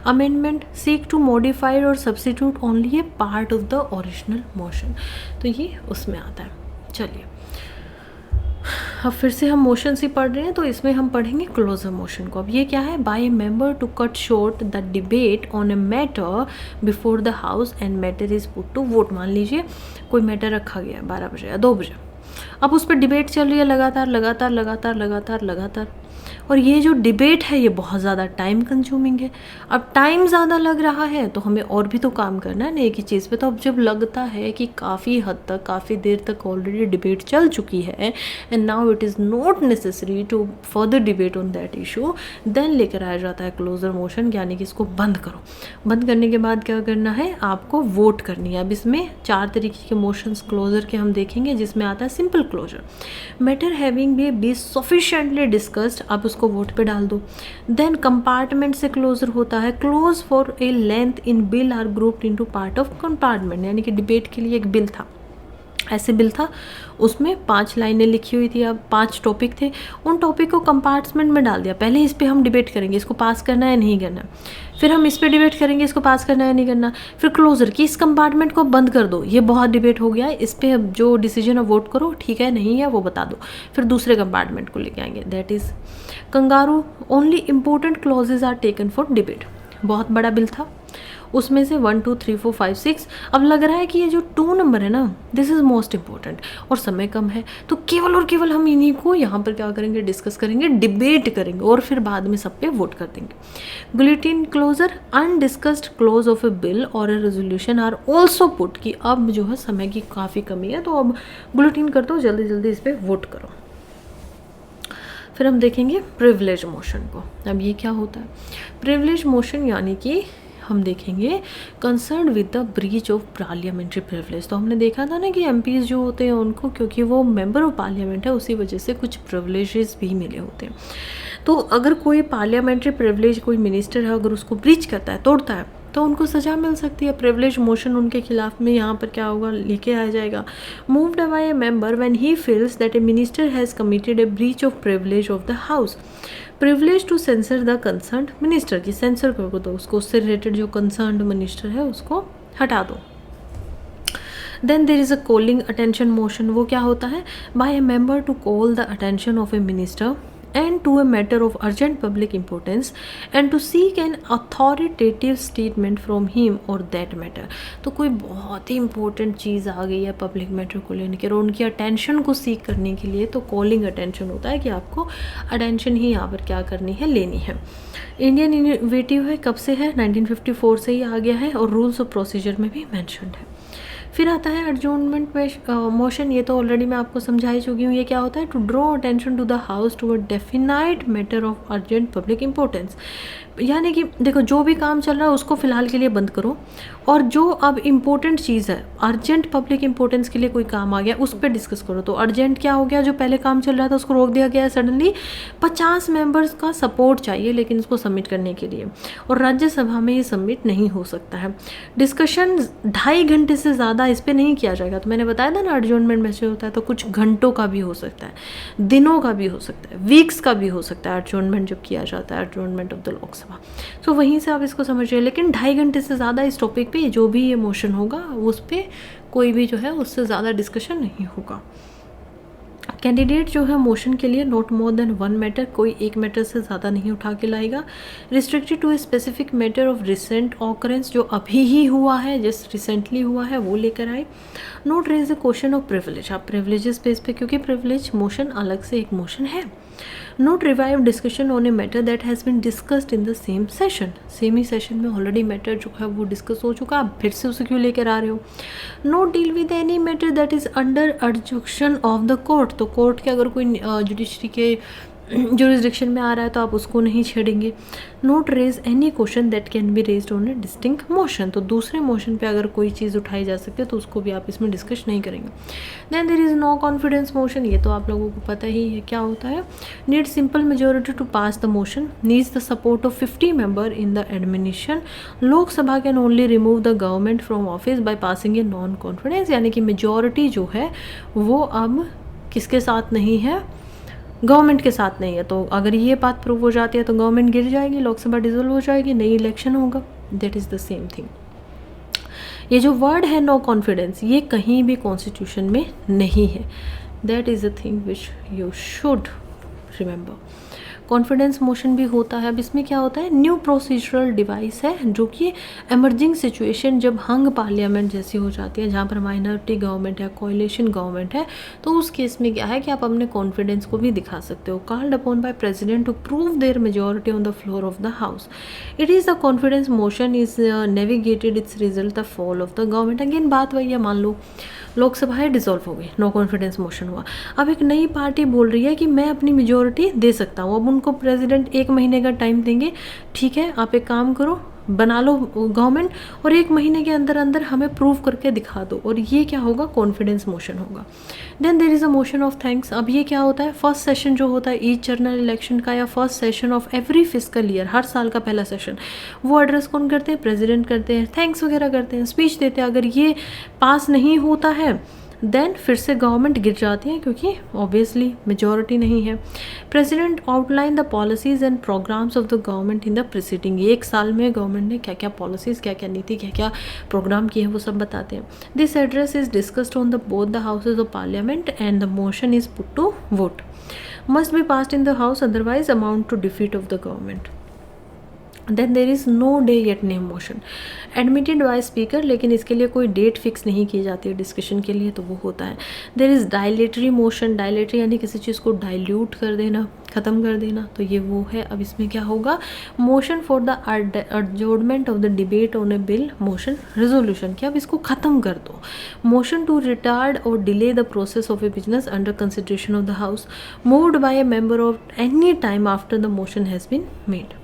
Amendment seek to modified और substitute only a part of the original motion, तो ये उसमें आता है। चलिए, अब फिर से हम मोशन ही पढ़ रहे हैं, तो इसमें हम पढ़ेंगे क्लोजर मोशन को। अब ये क्या है, by a member to cut short the debate on a matter before the house and matter is put to vote. मान लीजिए कोई मैटर रखा गया 12 बजे या 2 बजे, अब उस पर डिबेट चल रही है लगातार लगातार लगातार लगातार लगातार, और ये जो डिबेट है ये बहुत ज़्यादा टाइम कंज्यूमिंग है। अब टाइम ज़्यादा लग रहा है तो हमें और भी तो काम करना है ना एक ही चीज़ पे। तो अब जब लगता है कि काफ़ी हद तक, काफ़ी देर तक ऑलरेडी डिबेट चल चुकी है and now it is not necessary to further debate on that issue, then लेकर आया जाता है क्लोजर मोशन, यानी कि इसको बंद करो। बंद करने के बाद क्या करना है, आपको वोट करनी है। अब इसमें 4 तरीके के मोशंस क्लोजर के हम देखेंगे, जिसमें आता है simple closure, matter having be sufficiently discussed, आप उसको वोट पे डाल दो। देन कंपार्टमेंट से क्लोजर होता है, close for a length in bill are grouped into part of compartment, यानी कि डिबेट के लिए एक बिल था, ऐसे बिल था, उसमें 5 लाइनें लिखी हुई थी, अब 5 टॉपिक थे, उन टॉपिक को कंपार्टमेंट में डाल दिया। पहले इस पे हम डिबेट करेंगे, इसको पास करना है नहीं करना, फिर हम इस पे डिबेट करेंगे, इसको पास करना है नहीं करना, फिर क्लोजर की इस कंपार्टमेंट को बंद कर दो, ये बहुत डिबेट हो गया है, इस पे अब जो डिसीजन है वोट करो, ठीक है नहीं है वो बता दो, फिर दूसरे कंपार्टमेंट को लेके आएंगे, that is kangaroo. Only important clauses are taken for debate. बहुत बड़ा बिल था, उसमें से 1 2 3 4 5 6, अब लग रहा है कि ये जो 2 नंबर है ना, दिस इज़ मोस्ट इम्पोर्टेंट, और समय कम है तो केवल और केवल हम इन्हीं को यहाँ पर क्या करेंगे, डिस्कस करेंगे, डिबेट करेंगे, और फिर बाद में सब पे वोट कर देंगे। Bulletin closure, undiscussed close of a bill और a resolution are also put, कि अब जो है समय की काफ़ी कमी है तो अब बुलेटिन कर दो, जल्दी जल्दी इस पर वोट करो। फिर हम देखेंगे प्रिविलेज मोशन को। अब ये क्या होता है, प्रिविलेज मोशन यानी कि हम देखेंगे concern with the breach of parliamentary privilege. तो हमने देखा था ना कि एमपीज जो होते हैं उनको, क्योंकि वो मेंबर ऑफ पार्लियामेंट है, उसी वजह से कुछ प्रिविलेजेस भी मिले होते हैं। तो अगर कोई पार्लियामेंट्री प्रिविलेज, कोई मिनिस्टर है, अगर उसको ब्रीच करता है, तोड़ता है, तो उनको सज़ा मिल सकती है। प्रिविलेज मोशन उनके खिलाफ में यहाँ पर क्या होगा, लेके आ जाएगा। Moved by a member when he feels that A minister has committed A breach of privilege of the house, privilege to sensor the concern minister, की सेंसर कर दो उसको, उससे रिलेटेड जो कंसर्न मिनिस्टर है उसको हटा दो। Then there is a calling attention motion. वो क्या होता है, by a member to call the attention of a minister and to a matter of urgent public importance and to seek an authoritative statement from him or that matter। तो कोई बहुत ही important चीज़ आ गई है public matter को लेने के और उनकी अटेंशन को सीख करने के लिए, तो कॉलिंग अटेंशन होता है कि आपको अटेंशन ही यहाँ पर क्या करनी है, लेनी है। इंडियन इनोवेटिव है, कब से है, 1954 से ही आ गया है, और रूल्स ऑफ प्रोसीजर में भी मैंशनड है। फिर आता है एडजॉर्नमेंट मोशन, ये तो ऑलरेडी मैं आपको समझा ही चुकी हूँ। ये क्या होता है, to draw attention to the house to a definite matter of urgent public importance, यानी कि देखो जो भी काम चल रहा है उसको फ़िलहाल के लिए बंद करो, और जो अब इम्पोर्टेंट चीज़ है, अर्जेंट पब्लिक इंपॉर्टेंस के लिए कोई काम आ गया उस पर डिस्कस करो। तो अर्जेंट क्या हो गया, जो पहले काम चल रहा था उसको रोक दिया गया है सडनली, 50 मेंबर्स का सपोर्ट चाहिए लेकिन इसको सबमिट करने के लिए, और राज्यसभा में ये सबमिट नहीं हो सकता है। डिस्कशन 2.5 घंटे से ज़्यादा इस पर नहीं किया जाएगा। तो मैंने बताया था ना एडजॉर्नमेंट मैसेज होता है तो कुछ घंटों का भी हो सकता है, दिनों का भी हो सकता है, वीक्स का भी हो सकता है एडजॉर्नमेंट जब किया जाता है, एडजॉर्नमेंट ऑफ द लोकसभा। तो वहीं से आप इसको समझिए, लेकिन 2.5 घंटे से ज़्यादा इस टॉपिक पे जो भी ये मोशन होगा उस पर कोई भी जो है उससे ज़्यादा डिस्कशन नहीं होगा। कैंडिडेट जो है मोशन के लिए नॉट मोर देन 1 मैटर, कोई एक मैटर से ज़्यादा नहीं उठा के लाएगा। Restricted to a specific matter of recent occurrence, जो अभी ही हुआ है, जस्ट रिसेंटली हुआ है, वो लेकर आए। Not raise a question of privilege, आप प्रिविलेजेस बेस पे, क्योंकि प्रिविलेज मोशन अलग से एक मोशन है। Not revive discussion on a matter that has been discussed in the same session, same ही सेशन में ऑलरेडी मैटर जो है वो डिस्कस हो चुका, आप फिर से उसे क्यों लेकर आ रहे हो। Not deal with any matter that is under adjudication of the court, तो कोर्ट के अगर कोई जुडिशरी के जुरिस्डिक्शन में आ रहा है तो आप उसको नहीं छेड़ेंगे। Not raise any question that can be raised on a distinct motion, तो दूसरे मोशन पे अगर कोई चीज़ उठाई जा सकती है तो उसको भी आप इसमें डिस्कस नहीं करेंगे। Then there is no confidence motion, ये तो आप लोगों को पता ही है क्या होता है। Need simple majority to pass the motion, needs the support of 50 member in the administration. Lok Sabha can only remove the government from office by passing a non confidence, यानी कि मेजोरिटी जो है वो अब किसके साथ नहीं है, गवर्नमेंट के साथ नहीं है। तो अगर ये बात प्रूव हो जाती है तो गवर्नमेंट गिर जाएगी, लोकसभा डिसॉल्व हो जाएगी, नई इलेक्शन होगा। That is the same thing. ये जो वर्ड है नो कॉन्फिडेंस, ये कहीं भी कॉन्स्टिट्यूशन में नहीं है। That is a thing which you should remember. Confidence motion भी होता है। अब इसमें क्या होता है, न्यू प्रोसीजरल डिवाइस है जो कि एमर्जिंग सिचुएशन जब हंग पार्लियामेंट जैसी हो जाती है, जहाँ पर माइनॉरिटी गवर्नमेंट है, कोalition गवर्नमेंट है, तो उस केस में क्या है कि आप अपने कॉन्फिडेंस को भी दिखा सकते हो। Called upon by president to prove their majority on the floor of the house, it is the confidence motion is navigated, its result the fall of the government. Again बात वही है, मान लो लोकसभा है डिसॉल्व हो गई, नो कॉन्फिडेंस मोशन हुआ। अब एक नई पार्टी बोल रही है कि मैं अपनी मेजोरिटी दे सकता हूँ। अब उनको प्रेसिडेंट 1 महीने का टाइम देंगे, ठीक है आप एक काम करो, बना लो गवर्नमेंट और 1 महीने के अंदर अंदर हमें प्रूव करके दिखा दो, और ये क्या होगा, कॉन्फिडेंस मोशन होगा। Then there is a motion of thanks. अब ये क्या होता है, फर्स्ट सेशन जो होता है ईच जनरल इलेक्शन का, या first session of every physical year, हर साल का पहला सेशन, वो एड्रेस कौन करते हैं, प्रेसिडेंट करते हैं, थैंक्स वगैरह करते हैं, स्पीच देते हैं। अगर ये पास नहीं होता है देन फिर से गवर्नमेंट गिर जाती है, क्योंकि ऑब्वियसली मेजॉरिटी नहीं है। President outline the policies and programmes of the government in the preceding, 1 साल में गवर्नमेंट ने क्या क्या पॉलिसीज़, क्या क्या नीति, क्या क्या प्रोग्राम किए हैं, वो सब बताते हैं। This address is discussed on the both the houses of parliament and the motion is put to vote, must be passed in the house, otherwise amount to defeat of the government. Then there is no day yet name motion, admitted by speaker, लेकिन इसके लिए कोई date fix नहीं की जाती है discussion के लिए, तो वो होता है। There is dilatory motion, dilatory यानी किसी चीज़ को डाइल्यूट कर देना, ख़त्म कर देना, तो ये वो है। अब इसमें क्या होगा, motion for the adjournment of the debate on a bill, motion resolution, कि अब इसको ख़त्म कर दो। मोशन टू रिटार्ड और delay the process of a business under consideration of the house, moved by a member of any time after the motion has been made.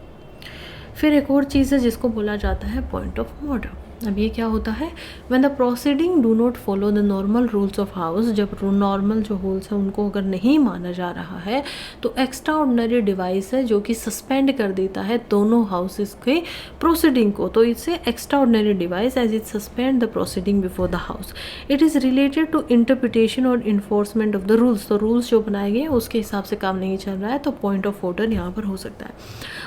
फिर एक और चीज़ है जिसको बोला जाता है पॉइंट ऑफ ऑर्डर। अब ये क्या होता है, when the proceeding do not follow the normal rules of house, जब नॉर्मल जो रूल्स हैं उनको अगर नहीं माना जा रहा है तो एक्स्ट्रा ऑर्डिनरी डिवाइस है जो कि सस्पेंड कर देता है दोनों हाउसेस के प्रोसीडिंग को, तो इससे extra ordinary device as it suspend the proceeding before the house. It is related to interpretation और इन्फोर्समेंट ऑफ द रूल्स, तो रूल्स जो बनाए गए उसके हिसाब से काम नहीं चल रहा है, तो पॉइंट ऑफ ऑर्डर यहाँ पर हो सकता है।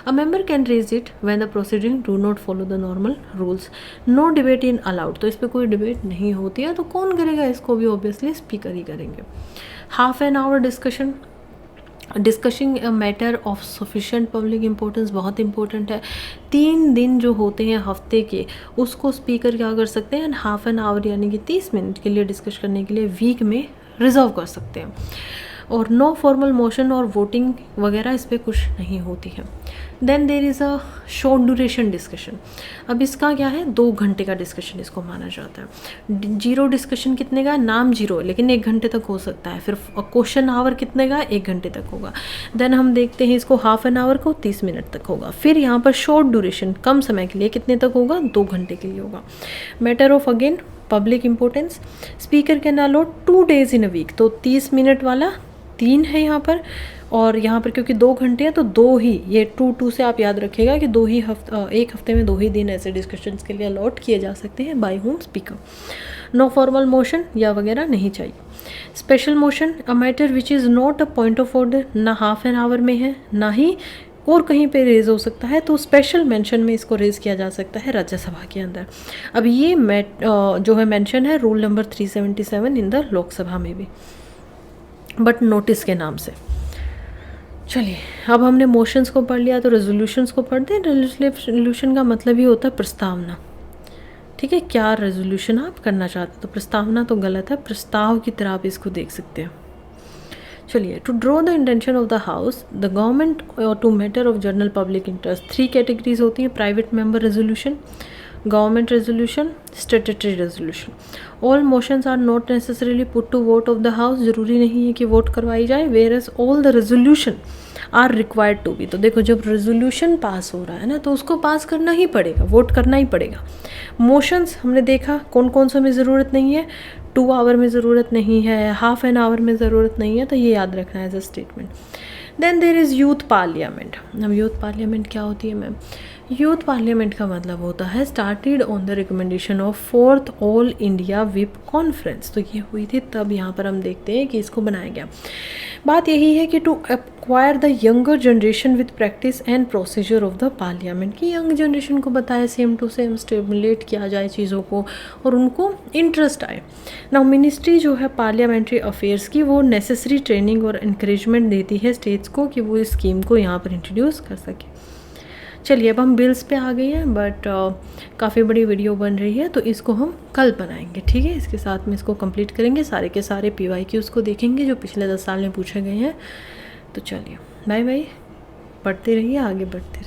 A member can raise it when the proceeding do not follow the normal rules, no debate in allowed, तो इस पर कोई डिबेट नहीं होती है, तो कौन करेगा इसको भी, ऑब्वियसली स्पीकर ही करेंगे। Half an our discussion, discussing a matter of sufficient public importance, बहुत इंपॉर्टेंट है। 3 दिन जो होते हैं हफ्ते के, उसको स्पीकर क्या कर सकते हैं, हाफ एन आवर यानी कि 30 मिनट के लिए डिस्कस करने के लिए वीक में रिजर्व कर सकते हैं। और नो फॉर्मल मोशन और वोटिंग वगैरह इस पर कुछ नहीं होती है। Then there is a short duration discussion, अब इसका क्या है, 2 घंटे का डिस्कशन इसको माना जाता है। जीरो डिस्कशन कितने का, नाम जीरो है लेकिन 1 घंटे तक हो सकता है। फिर क्वेश्चन आवर कितने का, 1 घंटे तक होगा। देन हम देखते हैं इसको हाफ एन आवर को 30 मिनट तक होगा। फिर यहाँ पर शॉर्ट ड्यूरेशन कम समय के लिए कितने तक होगा, 2 घंटे के लिए होगा। Matter of again public importance, speaker can allot 2 days in a week, तो 30 मिनट वाला 3 है यहाँ पर, और यहाँ पर क्योंकि 2 घंटे हैं तो 2 ही, ये 2 से आप याद रखिएगा कि 2 ही एक हफ्ते में 2 ही दिन ऐसे डिस्कशंस के लिए अलॉट किए जा सकते हैं by home speaker. No formal motion या वगैरह नहीं चाहिए। Special motion, a matter which is not a point of order, ना हाफ एन आवर में है ना ही और कहीं पे रेज हो सकता है, तो स्पेशल मेंशन में इसको रेज किया जा सकता है राज्यसभा के अंदर। अब ये जो है मेंशन है rule number 377 in the Lok Sabha में भी, बट नोटिस के नाम से। चलिए अब हमने मोशंस को पढ़ लिया, तो रेजोल्यूशंस को पढ़ते हैं। रेजोल्यूशन का मतलब ही होता है प्रस्तावना, ठीक है, क्या रेजोल्यूशन आप करना चाहते हैं, तो प्रस्तावना तो गलत है, प्रस्ताव की तरह आप इसको देख सकते हैं। चलिए, to draw the intention of the house the government to matter of general public interest, 3 categories होती हैं, private member resolution, government resolution, statutory resolution. All motions are not necessarily put to vote of the house, ज़रूरी नहीं है कि vote करवाई जाए। Whereas all the resolution are required to be, तो देखो जब रेजोल्यूशन पास हो रहा है ना तो उसको पास करना ही पड़ेगा, वोट करना ही पड़ेगा। मोशंस हमने देखा कौन कौन सा में ज़रूरत नहीं है, 2 आवर में ज़रूरत नहीं है, हाफ एन आवर में ज़रूरत नहीं है, तो ये याद रखना है as a statement. Then there is youth parliament. अब यूथ पार्लियामेंट क्या होती है मैम, यूथ पार्लियामेंट का मतलब होता है started on the recommendation of fourth all India whip conference. तो ये हुई थी तब, यहाँ पर हम देखते हैं कि इसको बनाया गया। बात यही है कि to acquire the younger generation with practice and procedure of the parliament, की यंग जनरेशन को बताया सेम टू सेम, स्टिमुलेट किया जाए चीज़ों को और उनको इंटरेस्ट आए। नाउ मिनिस्ट्री जो है पार्लियामेंट्री अफेयर्स की, वो नेसेसरी ट्रेनिंग और इंकरेजमेंट देती है स्टेट्स को कि वो इस स्कीम को यहाँ पर इंट्रोड्यूस कर सके। चलिए अब हम बिल्स पे आ गए हैं, बट काफ़ी बड़ी वीडियो बन रही है तो इसको हम कल बनाएंगे, ठीक है। इसके साथ में इसको कंप्लीट करेंगे, सारे के सारे PYQs को देखेंगे जो पिछले 10 साल में पूछे गए हैं। तो चलिए बाय बाय, पढ़ते रहिए, आगे बढ़ते रहिए।